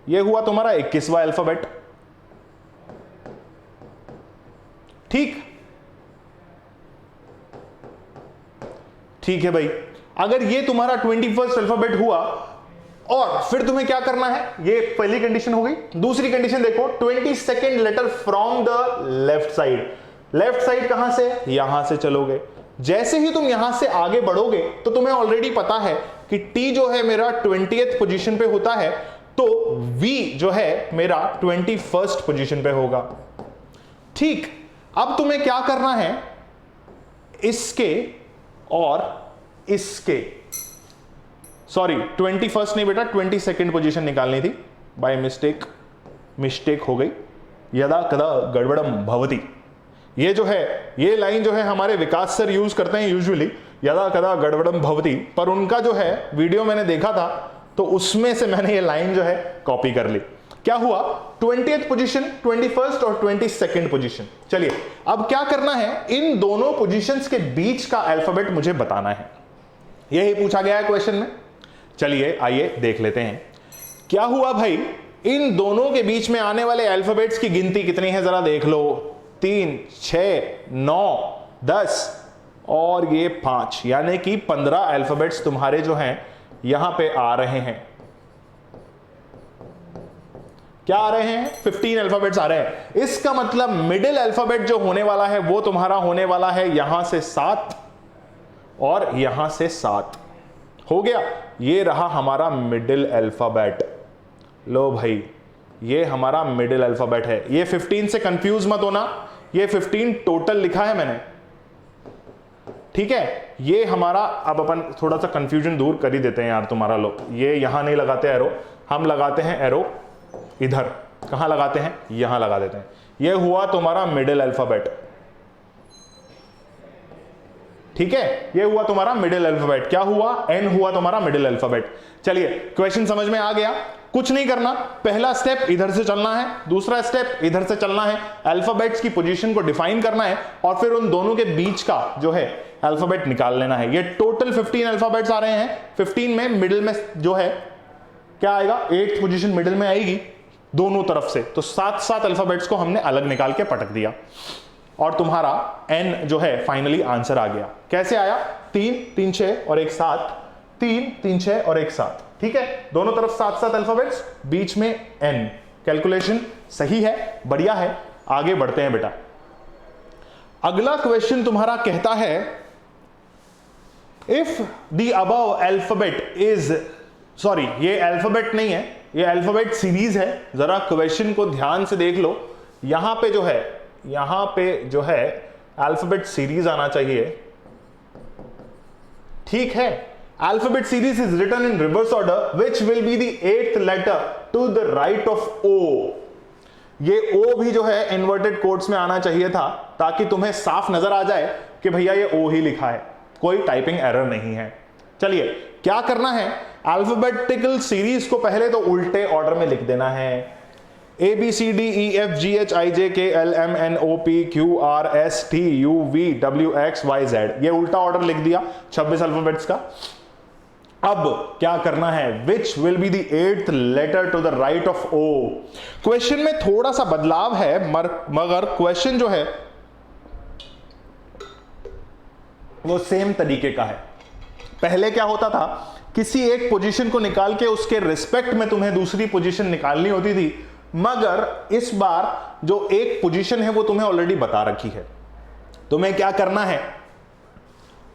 ये हुआ तुम्हारा 21वां अल्फाबेट। ठीक, ठीक है भाई, अगर ये तुम्हारा 21st अल्फाबेट हुआ और फिर तुम्हें क्या करना है, ये पहली कंडीशन हो गई। दूसरी कंडीशन देखो, 22nd letter from the left side. Left side कहां से, यहां से चलोगे। जैसे ही तुम यहां से आगे बढ़ोगे तो तुम्हें ऑलरेडी पता है कि T जो है मेरा 20th पोजीशन पे होता है, तो V जो है मेरा 21st पोजीशन पे होगा। ठीक, अब तुम्हें क्या करना है, इसके और इसके, सॉरी 21st नहीं बेटा 22nd पोजीशन निकालनी थी, बाय मिस्टेक हो गई। यदा कदा गड़बड़म भवति, ये जो है ये लाइन जो है हमारे विकास सर यूज करते हैं यूजुअली, यदा कदा गड़बड़म भवति, पर उनका जो है वीडियो मैंने देखा था तो उसमें से मैंने ये लाइन जो है कॉपी कर ली। क्या हुआ, 20th पोजीशन, 21st और 22nd पोजीशन। चलिए अब क्या करना है, इन दोनों पोजीशंस के बीच का अल्फाबेट मुझे बताना है, यही पूछा गया है क्वेश्चन में। चलिए आइए देख लेते हैं क्या हुआ भाई। इन दोनों के बीच में आने वाले अल्फाबेट्स की गिनती कितनी है जरा देख लो, 3, 6, 9, 10 और ये 5, यानी कि 15 अल्फाबेट्स तुम्हारे जो हैं यहां पे आ रहे हैं। क्या आ रहे हैं, 15 अल्फाबेट्स आ रहे हैं। इसका मतलब मिडिल अल्फाबेट जो होने वाला है वो तुम्हारा होने वाला है यहां से 7 और यहां से 7 हो गया। ये रहा हमारा मिडिल अल्फाबेट। लो भाई ये हमारा मिडिल अल्फाबेट है। ये 15 से कंफ्यूज मत होना, ये 15 टोटल लिखा है मैंने, ठीक है। ये हमारा, अब अपन थोड़ा सा कंफ्यूजन दूर कर ही देते हैं यार तुम्हारा। लो ये यहां नहीं लगाते एरो, हम लगाते हैं एरो इधर। कहां लगाते हैं, यहां लगा देते हैं। ये हुआ तुम्हारा मिडिल अल्फाबेट, ठीक है। ये हुआ तुम्हारा मिडिल अल्फाबेट। क्या हुआ, एन हुआ तुम्हारा मिडिल अल्फाबेट। चलिए क्वेश्चन समझ में आ गया। कुछ नहीं करना, पहला स्टेप इधर से चलना है, दूसरा स्टेप इधर से चलना है, अल्फाबेट्स की पोजीशन को डिफाइन करना है और फिर उन दोनों के बीच का जो है अल्फाबेट निकाल लेना है। ये टोटल 15 अल्फाबेट्स आ रहे हैं। 15 में मिडिल में जो है क्या आएगा, 8th पोजीशन मिडिल में आएगी दोनों तरफ से। तो 7 अल्फाबेट्स को हमने अलग निकाल के पटक दिया और तुम्हारा एन जो है फाइनली आंसर आ गया। कैसे आया, 3, 3, 6 और एक 7, 3, 3, 6 और एक 7, ठीक है। दोनों तरफ 7 अल्फाबेट्स, बीच में एन। कैलकुलेशन सही है, बढ़िया है। आगे बढ़ते हैं बेटा। अगला क्वेश्चन तुम्हारा कहता है if the above alphabet is, sorry ये अल्फाबेट नहीं है, ये अल्फाबेट सीरीज है। जरा क्वेश्चन को ध्यान से देख लो। यहां पे जो है, यहां पे जो है अल्फाबेट सीरीज आना चाहिए, ठीक है। Alphabet series is written in reverse order which will be the 8th letter to the right of O. ये ओ भी जो है इन्वर्टेड कोट्स में आना चाहिए था ताकि तुम्हें साफ नजर आ जाए कि भैया ये ओ ही लिखा है, कोई टाइपिंग एरर नहीं है। चलिए क्या करना है, अल्फाबेटिकल सीरीज को पहले तो उल्टे ऑर्डर में लिख देना है। ABCDEFGHIJKLMNOPQRSTUVWXYZ, ये उल्टा ऑर्डर लिख दिया 26 अल्फाबेट्स का। अब क्या करना है, which will be the 8th letter to the right of O. Question में थोड़ा सा बदलाव है, मगर क्वेश्चन जो है वो सेम तरीके का है। पहले क्या होता था, किसी एक पोजीशन को निकाल के उसके रिस्पेक्ट में तुम्हें दूसरी पोजीशन निकालनी होती थी, मगर इस बार जो एक पोजीशन है वो तुम्हें ऑलरेडी बता रखी है। तुम्हें क्या करना है,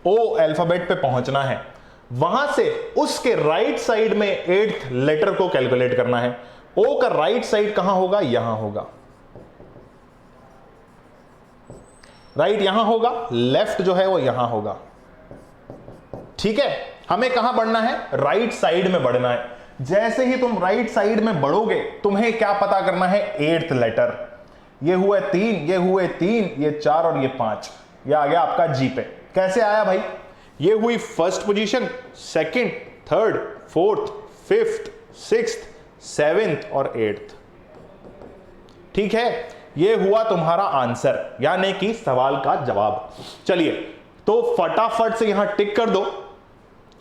ओ अल्फाबेट पे पहुंचना है, वहां से उसके राइट साइड में 8th लेटर को कैलकुलेट करना है। ओ का राइट साइड कहां होगा, यहां होगा, राइट यहां होगा, लेफ्ट जो है वो यहां होगा, ठीक है। हमें कहां बढ़ना है, राइट साइड में बढ़ना है। जैसे ही तुम राइट साइड में बढ़ोगे तुम्हें क्या पता करना है, 8th लेटर। ये हुए 3, ये हुए 3, ये 4 और ये 5, ये आ गया आपका जी पे। कैसे आया भाई, ये हुई first position, second, third, fourth, fifth, sixth, 7th और 8th, ठीक है। ये हुआ तुम्हारा आंसर, यानी कि सवाल का जवाब। चलिए तो फटाफट से यहां टिक कर दो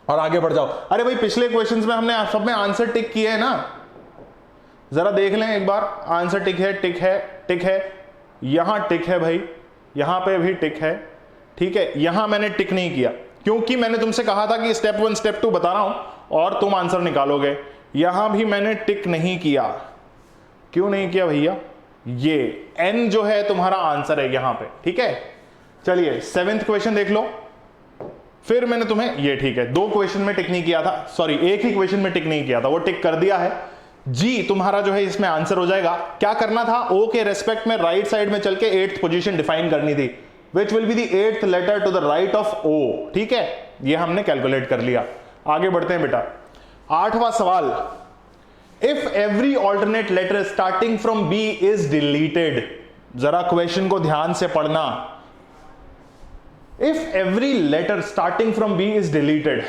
और आगे बढ़ जाओ। अरे भाई पिछले क्वेश्चंस में हमने सब में आंसर टिक किए है ना, जरा देख लें एक बार। आंसर टिक है, टिक है, टिक है, यहां टिक है भाई, यहां पे भी टिक है, ठीक है। यहां मैंने टिक नहीं किया क्योंकि मैंने तुमसे कहा था कि स्टेप 1 स्टेप 2 बता रहा हूं और तुम आंसर निकालोगे। यहां भी मैंने टिक नहीं किया। क्यों नहीं किया भैया, ये एन जो है तुम्हारा आंसर है यहां पे, ठीक है। चलिए 7th क्वेश्चन देख लो। फिर मैंने तुम्हें ये, ठीक है, 2 क्वेश्चन में टिक नहीं किया था, सॉरी एक ही क्वेश्चन में टिक नहीं किया था, वो टिक कर दिया है। जी तुम्हारा जो है इसमें आंसर हो जाएगा। क्या करना था, ओ के रेस्पेक्ट में राइट साइड में चल के 8th पोजीशन डिफाइन करनी थी, which will be the 8th letter to the right of O, ठीक है। ये हमने कैलकुलेट कर लिया। आगे बढ़ते हैं बेटा। 8वां सवाल, if every alternate letter starting from B is deleted. जरा क्वेश्चन को ध्यान से पढ़ना। If every letter starting from B is deleted,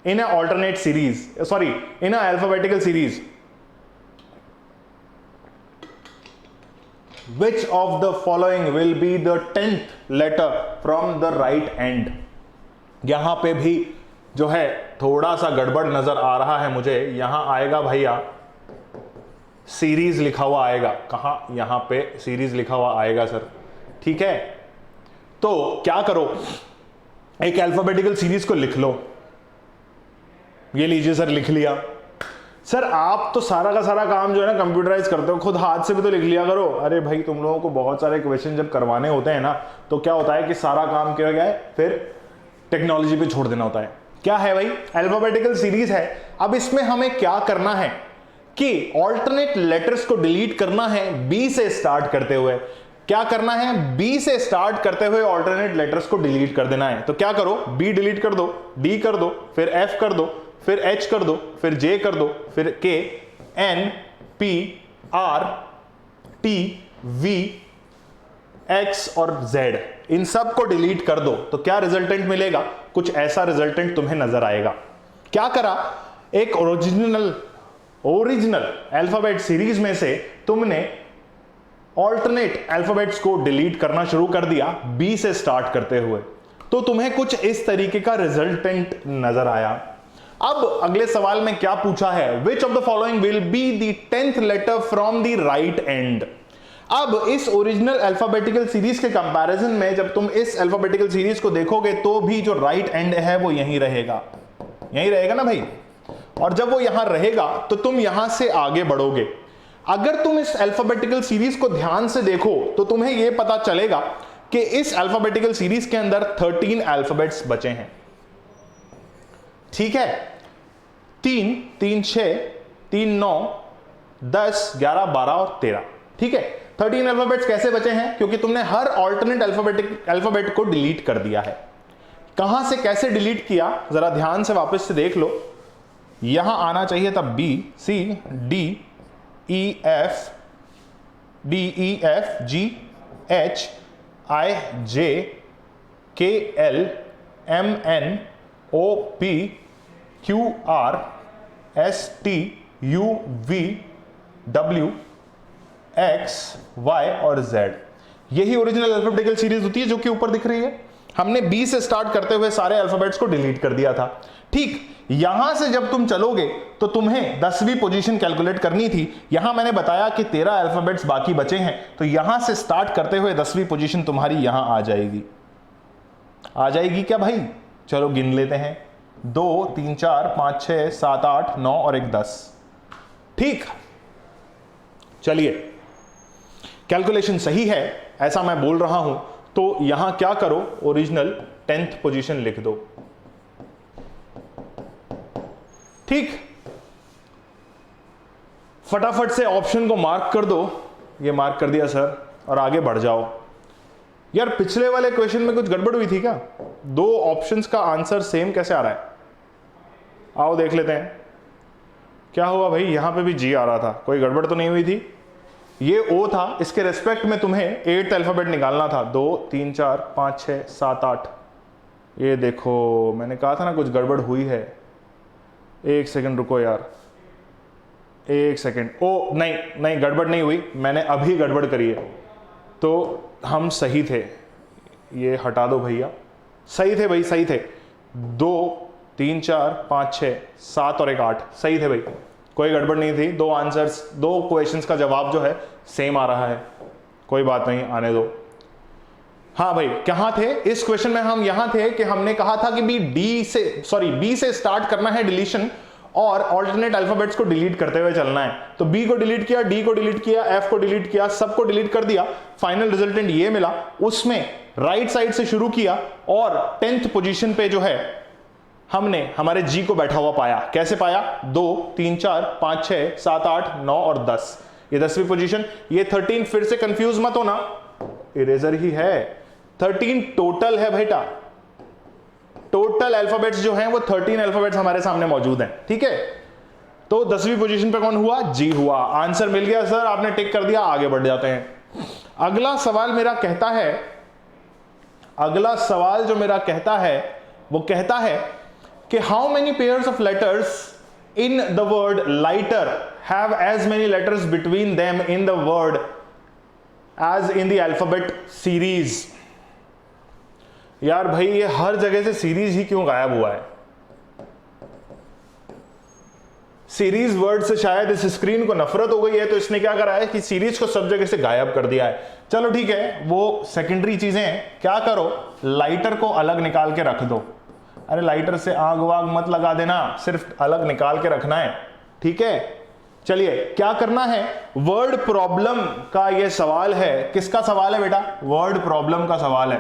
in an alternate series, sorry, in an alphabetical series, which of the following will be the 10th letter from the right end? यहां पे भी जो है थोड़ा सा गड़बड़ नजर आ रहा है मुझे। यहां आएगा भैया सीरीज लिखा हुआ आएगा, कहां, यहां पे सीरीज लिखा हुआ आएगा सर, ठीक है। तो क्या करो, एक अल्फाबेटिकल सीरीज को लिख लो। ये लीजिए सर, लिख लिया। सर आप तो सारा का सारा काम जो है ना कंप्यूटराइज करते हो, खुद हाथ से भी तो लिख लिया करो। अरे भाई तुम लोगों को बहुत सारे क्वेश्चन जब करवाने होते हैं ना, तो क्या होता है कि सारा काम क्या गया है, फिर टेक्नोलॉजी पे छोड़ देना होता है। क्या है भाई, अल्फाबेटिकल सीरीज है। अब इसमें हमें क्या करना है कि ऑल्टरनेट लेटर्स को डिलीट करना है बी से स्टार्ट करते हुए। क्या करना है, बी से स्टार्ट करते हुए ऑल्टरनेट लेटर्स को डिलीट कर देना है। तो क्या करो, बी डिलीट कर दो, डी कर दो, फिर एफ कर दो, फिर एच कर दो, फिर जे कर दो, फिर K, N, P, R, T, V, X और जेड, इन सब को डिलीट कर दो। तो क्या रिजल्टेंट मिलेगा, कुछ ऐसा रिजल्टेंट तुम्हें नजर आएगा। क्या करा, एक ओरिजिनल अल्फाबेट सीरीज में से तुमने ऑल्टरनेट अल्फाबेट्स को डिलीट करना शुरू कर दिया बी से स्टार्ट करते हुए, तो तुम्हें कुछ इस तरीके का रिजल्टेंट नजर आया। अब अगले सवाल में क्या पूछा है, which of the following will be the 10th letter from the right end. अब इस ओरिजिनल अल्फाबेटिकल सीरीज के कंपैरिजन में जब तुम इस अल्फाबेटिकल सीरीज को देखोगे तो भी जो राइट एंड है वो यहीं रहेगा, यहीं रहेगा ना भाई। और जब वो यहां रहेगा तो तुम यहां से आगे बढ़ोगे। अगर तुम इस अल्फाबेटिकल सीरीज को ध्यान से देखो तो तुम्हें यह पता चलेगा कि इस अल्फाबेटिकल सीरीज के अंदर 13 अल्फाबेट्स बचे हैं, ठीक है। 3, 3, 6, 3, 9, 10, 11, 12 और 13, ठीक है। 13 अल्फाबेट्स कैसे बचे हैं, क्योंकि तुमने हर ऑल्टरनेट अल्फाबेट को डिलीट कर दिया है। कहां से कैसे डिलीट किया, जरा ध्यान से वापस से देख लो। यहां आना चाहिए था बी, सी, डी, ई, एफ, डी, ई, एफ, जी, एच, आई, जे, के, एल, एम, एन, ओ, P, Q, R, S, T, U, V, W, X, Y और जेड। यही ओरिजिनल अल्फाबेटिकल सीरीज होती है जो कि ऊपर दिख रही है। हमने बी से स्टार्ट करते हुए सारे अल्फाबेट्स को डिलीट कर दिया था, ठीक। यहां से जब तुम चलोगे तो तुम्हें 10वीं पोजीशन कैलकुलेट करनी थी। यहां मैंने बताया कि 13 अल्फाबेट्स बाकी बचे हैं, तो यहां से स्टार्ट करते हुए 10वीं पोजीशन तुम्हारी यहां आ जाएगी। आ जाएगी क्या भाई, चलो गिन लेते हैं। 2, 3, 4, 5, 6, 7, 8, 9 और एक 10, ठीक। चलिए, कैलकुलेशन सही है ऐसा मैं बोल रहा हूं, तो यहां क्या करो, ओरिजिनल 10th पोजीशन लिख दो, ठीक। फटाफट से ऑप्शन को मार्क कर दो, ये मार्क कर दिया सर, और आगे बढ़ जाओ। यार पिछले वाले क्वेश्चन में कुछ गड़बड़ हुई थी क्या, 2 ऑप्शंस का आंसर सेम कैसे आ रहा है, आओ देख लेते हैं क्या हुआ भाई। यहां पे भी जी आ रहा था, कोई गड़बड़ तो नहीं हुई थी। ये ओ था, इसके रेस्पेक्ट में तुम्हें 8th अल्फाबेट निकालना था। 2, 3, 4, 5, 6, 7, 8। ये देखो मैंने कहा था ना कुछ गड़बड़ हुई है। एक सेकंड रुको यार, एक सेकंड। ओ नहीं नहीं, गड़बड़ नहीं हुई, मैंने अभी गड़बड़ करी है, तो हम सही थे। ये हटा दो भैया, सही थे भाई, सही थे। 2, 3, 4, 5, 6, 7 और एक 8, सही थे भाई, कोई गड़बड़ नहीं थी। 2 आंसर्स, 2 क्वेश्चंस का जवाब जो है सेम आ रहा है, कोई बात नहीं, आने दो। हाँ भाई, कहां थे इस क्वेश्चन में, हम यहां थे कि हमने कहा था कि बी से स्टार्ट करना है डिलीशन और ऑल्टरनेट अल्फाबेट्स को डिलीट करते हुए चलना है। तो बी को डिलीट किया, डी को डिलीट किया, एफ को डिलीट किया, सबको डिलीट कर दिया। फाइनल रिजल्टेंट ये मिला, उसमें राइट साइड से शुरू किया और 10th पोजीशन पे जो है हमने हमारे जी को बैठा हुआ पाया। कैसे पाया, 2, 3, 4, 5, 6, 7, 8, 9 और 10, ये 10वीं पोजीशन। ये 13 फिर से कंफ्यूज मत होना, इरेजर ही है। 13 टोटल है बेटा, टोटल अल्फाबेट्स जो हैं वो 13 अल्फाबेट्स हमारे सामने मौजूद हैं, ठीक है। तो 10वीं पोजीशन पे कौन हुआ, जी हुआ। आंसर मिल गया सर, आपने टिक कर दिया, आगे बढ़ जाते हैं। अगला सवाल मेरा कहता है, अगला सवाल जो मेरा कहता है वो कहता है कि how many pairs of letters in the word lighter have as many letters between them in the word as in the alphabet series. यार भाई ये हर जगह से सीरीज ही क्यों गायब हुआ है? सीरीज वर्ड से शायद इस स्क्रीन को नफरत हो गई है, तो इसने क्या करा है कि सीरीज को सब जगह से गायब कर दिया है। चलो ठीक है, वो सेकेंडरी चीजें हैं। क्या करो, लाइटर को अलग निकाल के रख दो। अरे लाइटर से आग वाग मत लगा देना, सिर्फ अलग निकाल के रखना है, ठीक है। चलिए क्या करना है, वर्ड प्रॉब्लम का ये सवाल है। किसका सवाल है बेटा? वर्ड प्रॉब्लम का सवाल है।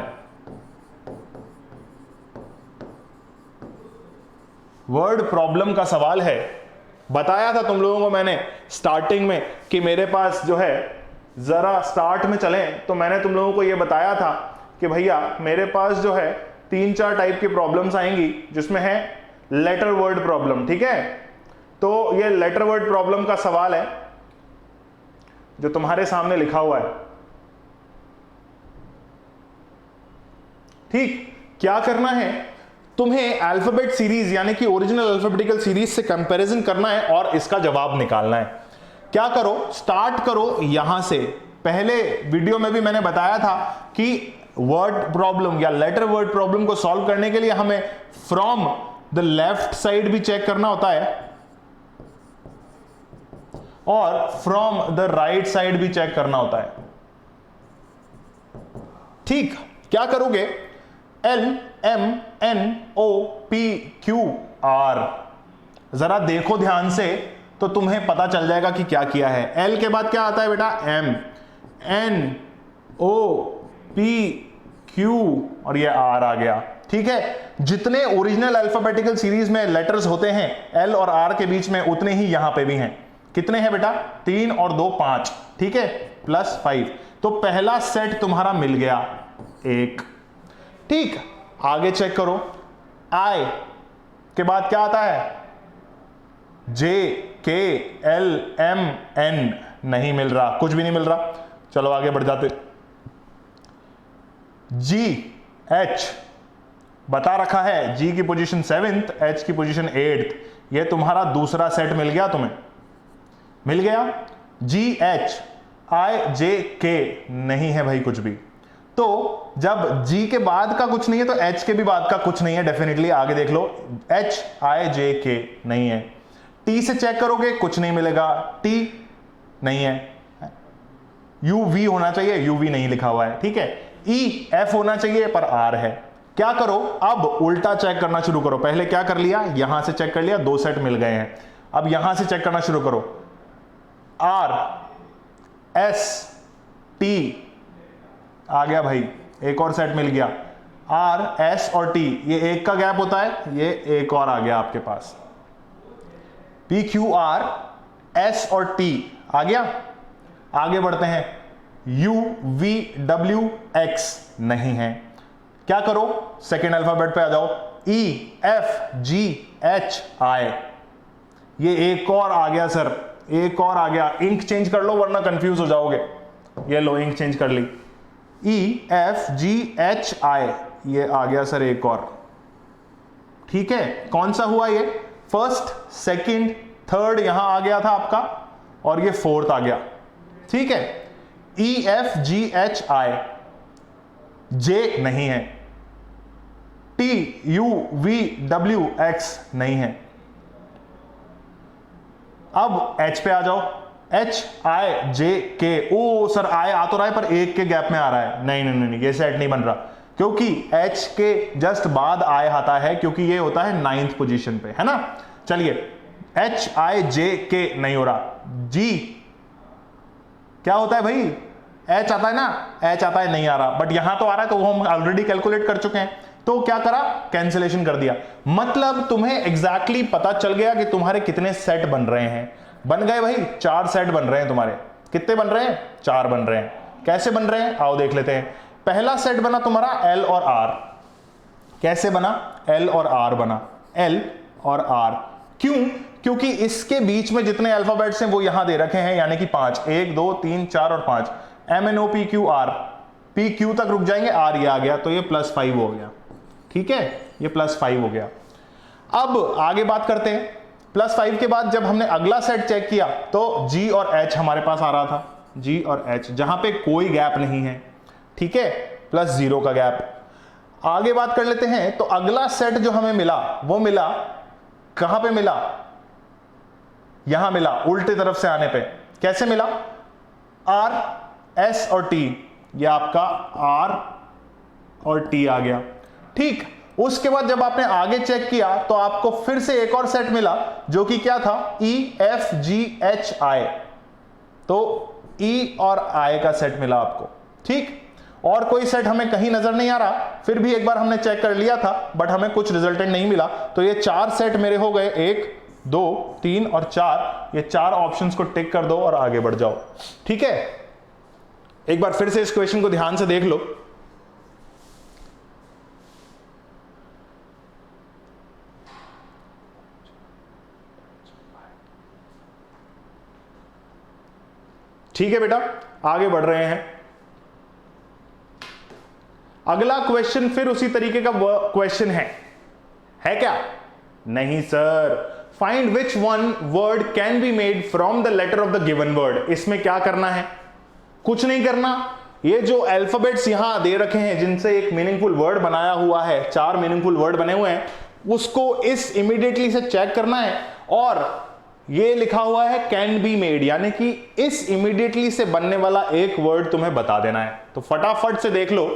वर्ड प्रॉब्लम का सवाल है। बताया था तुम लोगों को मैंने स्टार्टिंग में कि मेरे पास जो है, जरा स्टार्ट में चलें तो मैंने तुम लोगों को यह बताया था कि भैया मेरे पास जो है 3-4 टाइप की प्रॉब्लम्स आएंगी, जिसमें है लेटर वर्ड प्रॉब्लम, ठीक है। तो ये लेटर वर्ड प्रॉब्लम का सवाल है जो तुम्हारे सामने लिखा हुआ है, ठीक। क्या करना है, तुम्हें अल्फाबेट सीरीज यानी कि ओरिजिनल अल्फाबेटिकल सीरीज से कंपैरिजन करना है और इसका जवाब निकालना है। क्या करो, स्टार्ट करो यहां से। पहले वीडियो में भी मैंने बताया था कि वर्ड प्रॉब्लम या लेटर वर्ड प्रॉब्लम को सॉल्व करने के लिए हमें फ्रॉम द लेफ्ट साइड भी चेक करना होता है और फ्रॉम द राइट साइड भी चेक करना होता है, ठीक। क्या करोगे, LMNOPQR, जरा देखो ध्यान से तो तुम्हें पता चल जाएगा कि क्या किया है। L के बाद क्या आता है बेटा? MNOPQ और ये R आ गया, ठीक है। जितने ओरिजिनल अल्फाबेटिकल सीरीज में लेटर्स होते हैं L और R के बीच में, उतने ही यहां पे भी हैं। कितने हैं बेटा? 3 और 2 5, ठीक है, +5। तो पहला सेट तुम्हारा मिल गया, 1, ठीक। आगे चेक करो, I के बाद क्या आता है? JKLMN, नहीं मिल रहा, कुछ भी नहीं मिल रहा। चलो आगे बढ़ जाते। GH बता रखा है, G की पोजीशन 7th, H की पोजीशन 8th। ये तुम्हारा दूसरा सेट मिल गया, तुम्हें मिल गया। GHIJK नहीं है भाई कुछ भी। तो जब G के बाद का कुछ नहीं है तो H के भी बाद का कुछ नहीं है डेफिनेटली। आगे देख लो, HIJK नहीं है। T से चेक करोगे, कुछ नहीं मिलेगा, T नहीं है। UV होना चाहिए, UV नहीं लिखा हुआ है, ठीक है। EF होना चाहिए पर R है। क्या करो, अब उल्टा चेक करना शुरू करो। पहले क्या कर लिया, यहां से चेक कर लिया, 2 सेट मिल गए हैं। अब यहां से चेक करना शुरू करो, R S T आ गया भाई, एक और सेट मिल गया। R S और T, ये एक का गैप होता है, ये एक और आ गया आपके पास। P Q R S और T आ गया। आगे बढ़ते हैं, U V W X नहीं है। क्या करो, सेकेंड अल्फाबेट पे आ जाओ, E F G H I, ये एक और आ गया सर, एक और आ गया। इंक चेंज कर लो वरना कंफ्यूज हो जाओगे। ये लो, इंक चेंज कर ली, E F G H I, ये आ गया सर एक और, ठीक है। कौन सा हुआ ये? फर्स्ट, सेकंड, थर्ड यहां आ गया था आपका, और ये फोर्थ आ गया, ठीक है। E F G H I, J नहीं है। T U V W X नहीं है। अब H पे आ जाओ, H I J K, ओ सर I आ तो रहा है पर एक के गैप में आ रहा है। नहीं नहीं नहीं, ये सेट नहीं बन रहा, क्योंकि H के जस्ट बाद I आता है, क्योंकि ये होता है 9th पोजीशन पे, है ना। चलिए, H I J K नहीं हो रहा। G क्या होता है भाई? H आता है ना, H आता है, नहीं आ रहा, बट यहां तो आ रहा है, तो वो हम ऑलरेडी कैलकुलेट कर चुके हैं। तो क्या करा, कैंसिलेशन कर दिया। मतलब तुम्हें एग्जैक्टली पता चल गया कि तुम्हारे कितने सेट बन रहे हैं। बन गए भाई, 4 सेट बन रहे हैं तुम्हारे। कितने बन रहे हैं? 4 बन रहे हैं। कैसे बन रहे हैं, आओ देख लेते हैं। पहला सेट बना तुम्हारा L और R। कैसे बना? L और R बना, L और R। क्यों? क्योंकि इसके बीच में जितने अल्फाबेट्स हैं वो यहां दे रखे हैं, यानी कि 5, 1 2 3 4 और 5। MNOPQR, PQ तक रुक जाएंगे, R ये आ गया, तो ये +5 हो गया, ठीक है, ये +5 हो गया। अब आगे बात करते हैं। +5 के बाद जब हमने अगला सेट चेक किया तो G और H हमारे पास आ रहा था, G और H जहां पे कोई गैप नहीं है, ठीक है, +0 का गैप। आगे बात कर लेते हैं। तो अगला सेट जो हमें मिला वो मिला कहां पे मिला, यहां मिला, उल्टे तरफ से आने पे। कैसे मिला, R, S और T, ये आपका R और T आ गया, ठीक। उसके बाद जब आपने आगे चेक किया तो आपको फिर से एक और सेट मिला जो कि क्या था, E, F, G, H, I। तो E और I का सेट मिला आपको, ठीक। और कोई सेट हमें कहीं नजर नहीं आ रहा, फिर भी एक बार हमने चेक कर लिया था बट हमें कुछ रिजल्टेंट नहीं मिला। तो ये 4 सेट मेरे हो गए, 1, 2, 3 और 4। ये 4 ऑप्शंस को टिक कर दो और आगे बढ़ जाओ, ठीक है। एक बार फिर से इस क्वेश्चन को ध्यान से देख लो। ठीक है बेटा, आगे बढ़ रहे हैं। अगला क्वेश्चन फिर उसी तरीके का क्वेश्चन है क्या? नहीं सर। Find which one word can be made from the letter of the given word. इसमें क्या करना है? कुछ नहीं करना। ये जो अल्फाबेट्स यहां दे रखे हैं जिनसे एक मीनिंगफुल वर्ड बनाया हुआ है, 4 मीनिंगफुल वर्ड बने हुए हैं, उसको इस इमीडिएटली से चेक करना है। और ये लिखा हुआ है कैन बी मेड, यानी कि इस इमीडिएटली से बनने वाला एक वर्ड तुम्हें बता देना है। तो फटाफट से देख लो।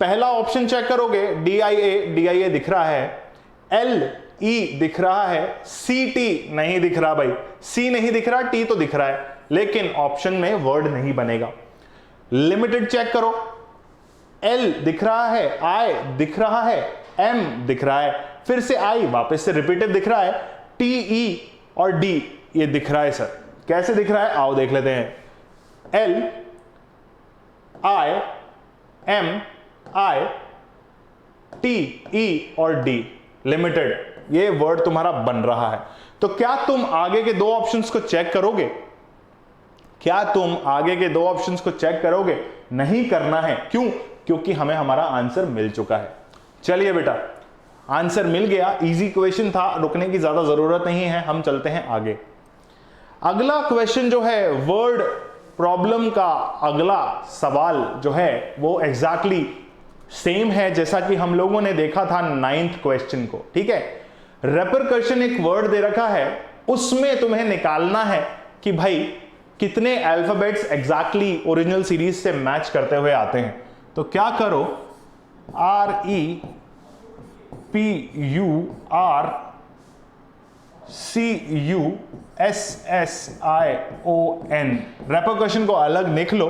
पहला ऑप्शन चेक करोगे, DIA दिख रहा है, LE दिख रहा है, CT नहीं दिख रहा भाई, C नहीं दिख रहा, T तो दिख रहा है, लेकिन ऑप्शन में वर्ड नहीं बनेगा। लिमिटेड चेक करो, L दिख रहा है, I दिख रहा है, M दिख रहा है, फिर से I वापस से रिपीटेड दिख रहा है, T, E और D ये दिख रहा है। सर कैसे दिख रहा है, आओ देख लेते हैं। L, I, M, I, T, E और D लिमिटेड, ये वर्ड तुम्हारा बन रहा है। तो क्या तुम आगे के 2 ऑप्शंस को चेक करोगे? क्या तुम आगे के 2 ऑप्शंस को चेक करोगे? नहीं करना है। क्यों? क्योंकि हमें हमारा आंसर मिल चुका है। चलिए बेटा, आंसर मिल गया, इजी क्वेश्चन था, रुकने की ज्यादा जरूरत नहीं है, हम चलते हैं आगे। अगला क्वेश्चन जो है, वर्ड प्रॉब्लम का अगला सवाल जो है वो एग्जैक्टली सेम है जैसा कि हम लोगों ने देखा था 9th क्वेश्चन को, ठीक है। रेपरकशन एक वर्ड दे रखा है, उसमें तुम्हें निकालना है कि भाई कितने अल्फाबेट्स एग्जैक्टली ओरिजिनल सीरीज से मैच करते हुए आते हैं। तो क्या करो, REPURCUSSION, रेपरकशन को अलग लिख लो।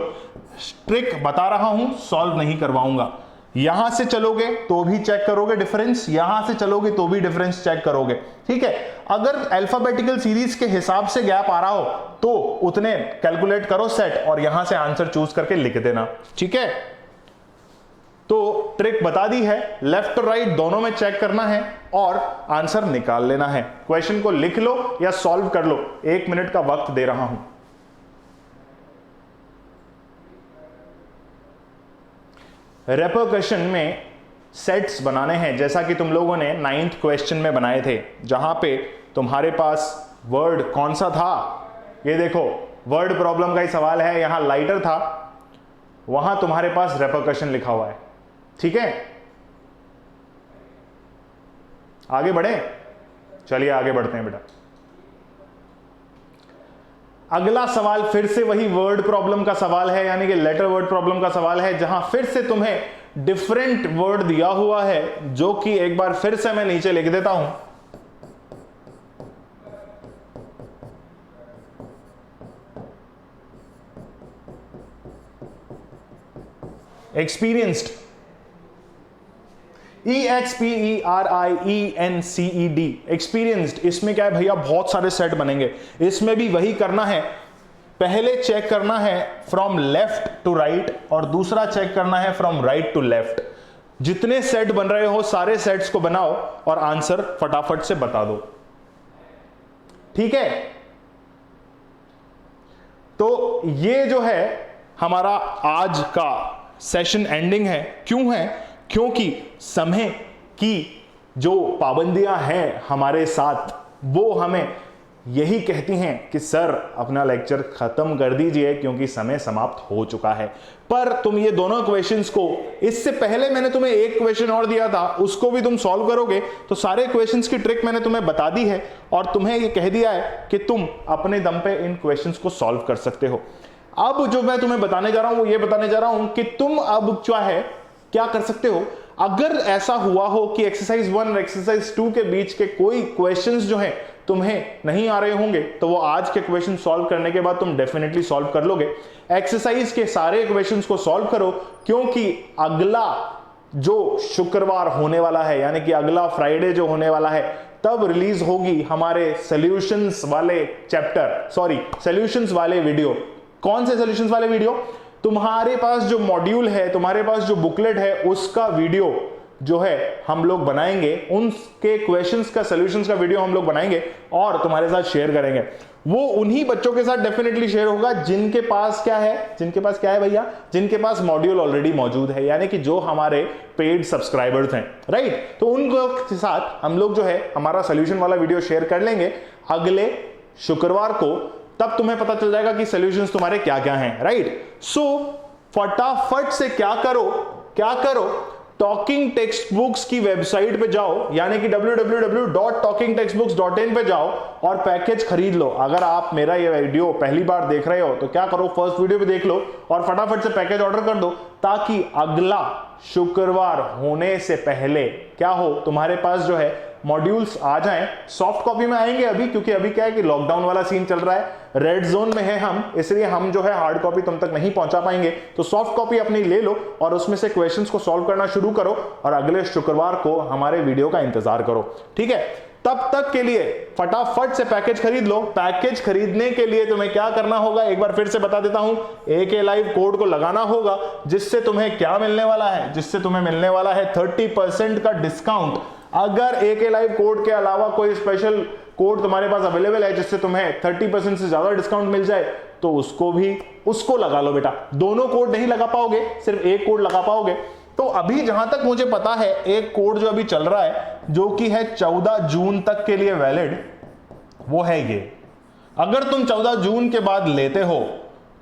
ट्रिक बता रहा हूं, सॉल्व नहीं करवाऊंगा। यहां से चलोगे तो भी चेक करोगे डिफरेंस, यहां से चलोगे तो भी डिफरेंस चेक करोगे, ठीक है। अगर अल्फाबेटिकल सीरीज के हिसाब से गैप आ रहा हो तो उतने कैलकुलेट करो सेट और यहां से आंसर चूज करके लिख देना, ठीक है। तो ट्रिक बता दी है, लेफ्ट और राइट दोनों में चेक करना है और आंसर निकाल लेना है। क्वेश्चन को लिख लो या सॉल्व कर लो, 1 मिनट का वक्त दे रहा हूं। रेपरकशन में सेट्स बनाने हैं जैसा कि तुम लोगों ने 9th क्वेश्चन में बनाए थे, जहां पे तुम्हारे पास वर्ड कौन सा था, ये देखो वर्ड प्रॉब्लम का ही सवाल है, यहां लाइटर था, वहां तुम्हारे पास रेपरकशन लिखा हुआ है, ठीक है। आगे बढ़े, चलिए आगे बढ़ते हैं बेटा। अगला सवाल फिर से वही वर्ड प्रॉब्लम का सवाल है, यानी कि लेटर वर्ड प्रॉब्लम का सवाल है, जहां फिर से तुम्हें डिफरेंट वर्ड दिया हुआ है, जो कि एक बार फिर से मैं नीचे लिख देता हूं। Experienced, EXPERIENCED, experienced. इसमें क्या है भैया, बहुत सारे सेट बनेंगे, इसमें भी वही करना है। पहले चेक करना है फ्रॉम लेफ्ट टू राइट और दूसरा चेक करना है फ्रॉम राइट टू लेफ्ट। जितने सेट बन रहे हो सारे सेट्स को बनाओ और आंसर फटाफट से बता दो, ठीक है। तो ये जो है हमारा आज का सेशन एंडिंग है। क्यों है? क्योंकि समय की जो पाबंदियां हैं हमारे साथ वो हमें यही कहती हैं कि सर अपना लेक्चर खत्म कर दीजिए क्योंकि समय समाप्त हो चुका है। पर तुम ये दोनों क्वेश्चंस को, इससे पहले मैंने तुम्हें एक क्वेश्चन और दिया था, उसको भी तुम सॉल्व करोगे तो सारे क्वेश्चंस की ट्रिक मैंने तुम्हें बता दी है और तुम्हें ये कह दिया है कि तुम अपने दम पे इन क्वेश्चंस को सॉल्व कर सकते हो। अब जो मैं तुम्हें बताने जा रहा हूं वो ये बताने जा रहा हूं कि तुम अब क्या कर सकते हो। अगर ऐसा हुआ हो कि एक्सरसाइज 1 और एक्सरसाइज 2 के बीच के कोई क्वेश्चंस जो हैं तुम्हें नहीं आ रहे होंगे तो वो आज के क्वेश्चन सॉल्व करने के बाद तुम डेफिनेटली सॉल्व कर लोगे। एक्सरसाइज के सारे क्वेश्चंस को सॉल्व करो क्योंकि अगला जो शुक्रवार होने वाला है, यानी कि अगला फ्राइडे जो होने वाला है, तब रिलीज होगी हमारे सॉल्यूशंस वाले सॉल्यूशंस वाले वीडियो। कौन से सॉल्यूशंस वाले वीडियो? तुम्हारे पास जो मॉड्यूल है, तुम्हारे पास जो बुकलेट है, उसका वीडियो जो है हम लोग बनाएंगे, उनके क्वेश्चंस का सॉल्यूशंस का वीडियो हम लोग बनाएंगे और तुम्हारे साथ शेयर करेंगे। वो उन्हीं बच्चों के साथ डेफिनेटली शेयर होगा जिनके पास क्या है भैया, जिनके पास मॉड्यूल ऑलरेडी मौजूद है, यानी कि जो हमारे पेड सब्सक्राइबर्स हैं, राइट। तो उनके साथ हम लोग जो है हमारा सॉल्यूशन वाला वीडियो शेयर कर लेंगे अगले शुक्रवार को। तब तुम्हें पता चल जाएगा कि सॉल्यूशंस तुम्हारे क्या क्या हैं, राइट। सो फटाफट से क्या करो, टॉकिंग टेक्स्ट बुक्स की वेबसाइट पे जाओ, यानी कि www.talkingtextbooks.in पे जाओ और पैकेज खरीद लो। अगर आप मेरा ये वीडियो पहली बार देख रहे हो तो क्या करो, फर्स्ट वीडियो भी देख लो और फटाफट से पैकेज ऑर्डर कर दो ताकि अगला शुक्रवार होने से पहले क्या हो, तुम्हारे पास जो है मॉड्यूल्स आ जाएं। सॉफ्ट कॉपी में आएंगे अभी, क्योंकि अभी क्या है कि लॉकडाउन वाला सीन चल रहा है, रेड जोन में है हम, इसलिए हम जो है हार्ड कॉपी तुम तक नहीं पहुंचा पाएंगे। तो सॉफ्ट कॉपी अपनी ले लो और उसमें से क्वेश्चंस को सॉल्व करना शुरू करो और अगले शुक्रवार को हमारे वीडियो का इंतजार करो, ठीक है। तब तक के लिए फटाफट से पैकेज खरीद लो। पैकेज खरीदने के लिए तुम्हें क्या करना होगा एक बार फिर से बता देता हूं, AK लाइव कोड को लगाना होगा, जिससे तुम्हें क्या मिलने वाला है, जिससे तुम्हें मिलने वाला है 30% का डिस्काउंट। अगर AK लाइव कोड के अलावा कोई स्पेशल कोड तुम्हारे पास अवेलेबल है जिससे तुम्हें 30% से ज्यादा डिस्काउंट मिल जाए तो उसको लगा लो बेटा। दोनों कोड नहीं लगा पाओगे, सिर्फ एक कोड लगा पाओगे। तो अभी जहां तक मुझे पता है एक कोड जो अभी चल रहा है जो कि है 14 जून तक के लिए वैलिड, वो है ये। अगर तुम 14 जून के बाद लेते हो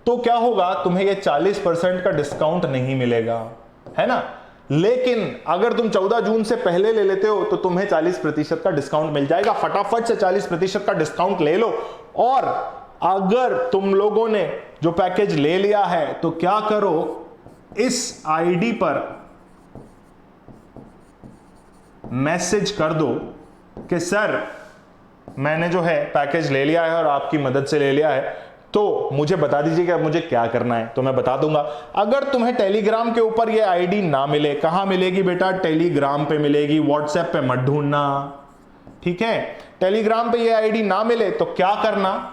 तो क्या होगा, तुम्हें ये 40% का डिस्काउंट नहीं मिलेगा, है ना। लेकिन अगर तुम 14 जून से पहले ले लेते हो तो तुम्हें 40% का डिस्काउंट मिल जाएगा। फटाफट से 40% का डिस्काउंट ले लो। और अगर तुम लोगों ने जो पैकेज ले लिया है तो क्या करो, इस आईडी पर मैसेज कर दो कि सर मैंने जो है पैकेज ले लिया है और आपकी मदद से ले लिया है, तो मुझे बता दीजिए कि अब मुझे क्या करना है, तो मैं बता दूंगा। अगर तुम्हें टेलीग्राम के ऊपर ये आईडी ना मिले, कहां मिलेगी बेटा, टेलीग्राम पे मिलेगी, व्हाट्सएप पे मत ढूंढना, ठीक है। टेलीग्राम पे ये आईडी ना मिले तो क्या करना,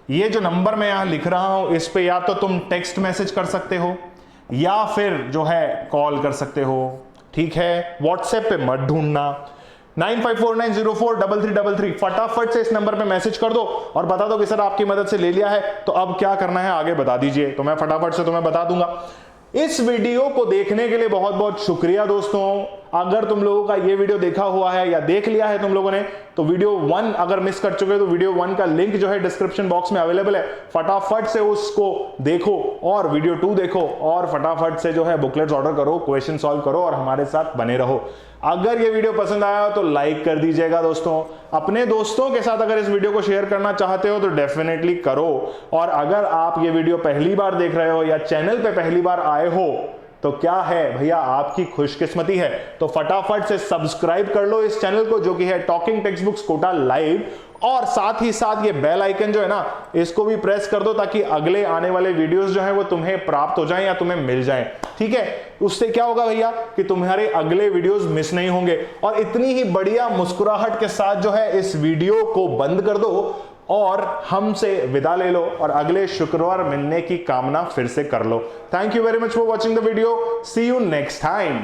ये जो नंबर मैं यहां लिख रहा हूं इस पे या तो तुम टेक्स्ट मैसेज कर सकते हो या फिर जो है कॉल कर सकते हो, ठीक है। व्हाट्सएप पे मत ढूंढना, 9549043333 फटाफट से इस नंबर पे मैसेज कर दो और बता दो कि सर आपकी मदद से ले लिया है, तो अब क्या करना है आगे बता दीजिए, तो मैं फटाफट से तुम्हें बता दूंगा। इस वीडियो को देखने के लिए बहुत बहुत शुक्रिया दोस्तों। अगर तुम लोगों का ये वीडियो देखा हुआ है या देख लिया है तुम लोगों ने, तो वीडियो 1 अगर मिस कर चुके हो तो वीडियो 1 का लिंक जो है डिस्क्रिप्शन बॉक्स में अवेलेबल है, फटाफट से उसको देखो और वीडियो 2 देखो और फटाफट से जो है बुकलेट्स ऑर्डर करो, क्वेश्चन सॉल्व करो और हमारे साथ बने रहो। अगर ये वीडियो पसंद आया तो लाइक कर दीजिएगा दोस्तों। अपने दोस्तों के साथ अगर इस वीडियो को शेयर करना चाहते हो तो डेफिनेटली करो। और अगर आप ये वीडियो पहली बार देख रहे हो या चैनल पे पहली बार आए हो तो क्या है भैया, आपकी खुशकिस्मती है, तो फटाफट से सब्सक्राइब कर लो इस चैनल को जो कि है talking text books Kota live, और साथ ही साथ ये बेल आइकन जो है ना इसको भी प्रेस कर दो ताकि अगले आने वाले वीडियोस जो है वो तुम्हें प्राप्त हो जाएं या तुम्हें मिल जाएं, ठीक है। उससे क्या होगा भैया कि तुम्हारे अगले वीडियोस मिस नहीं होंगे। और इतनी ही बढ़िया मुस्कुराहट के साथ जो है इस वीडियो को बंद कर दो और हमसे विदा ले लो और अगले शुक्रवार मिलने की कामना फिर से कर लो। Thank you very much for watching the video, see you next time.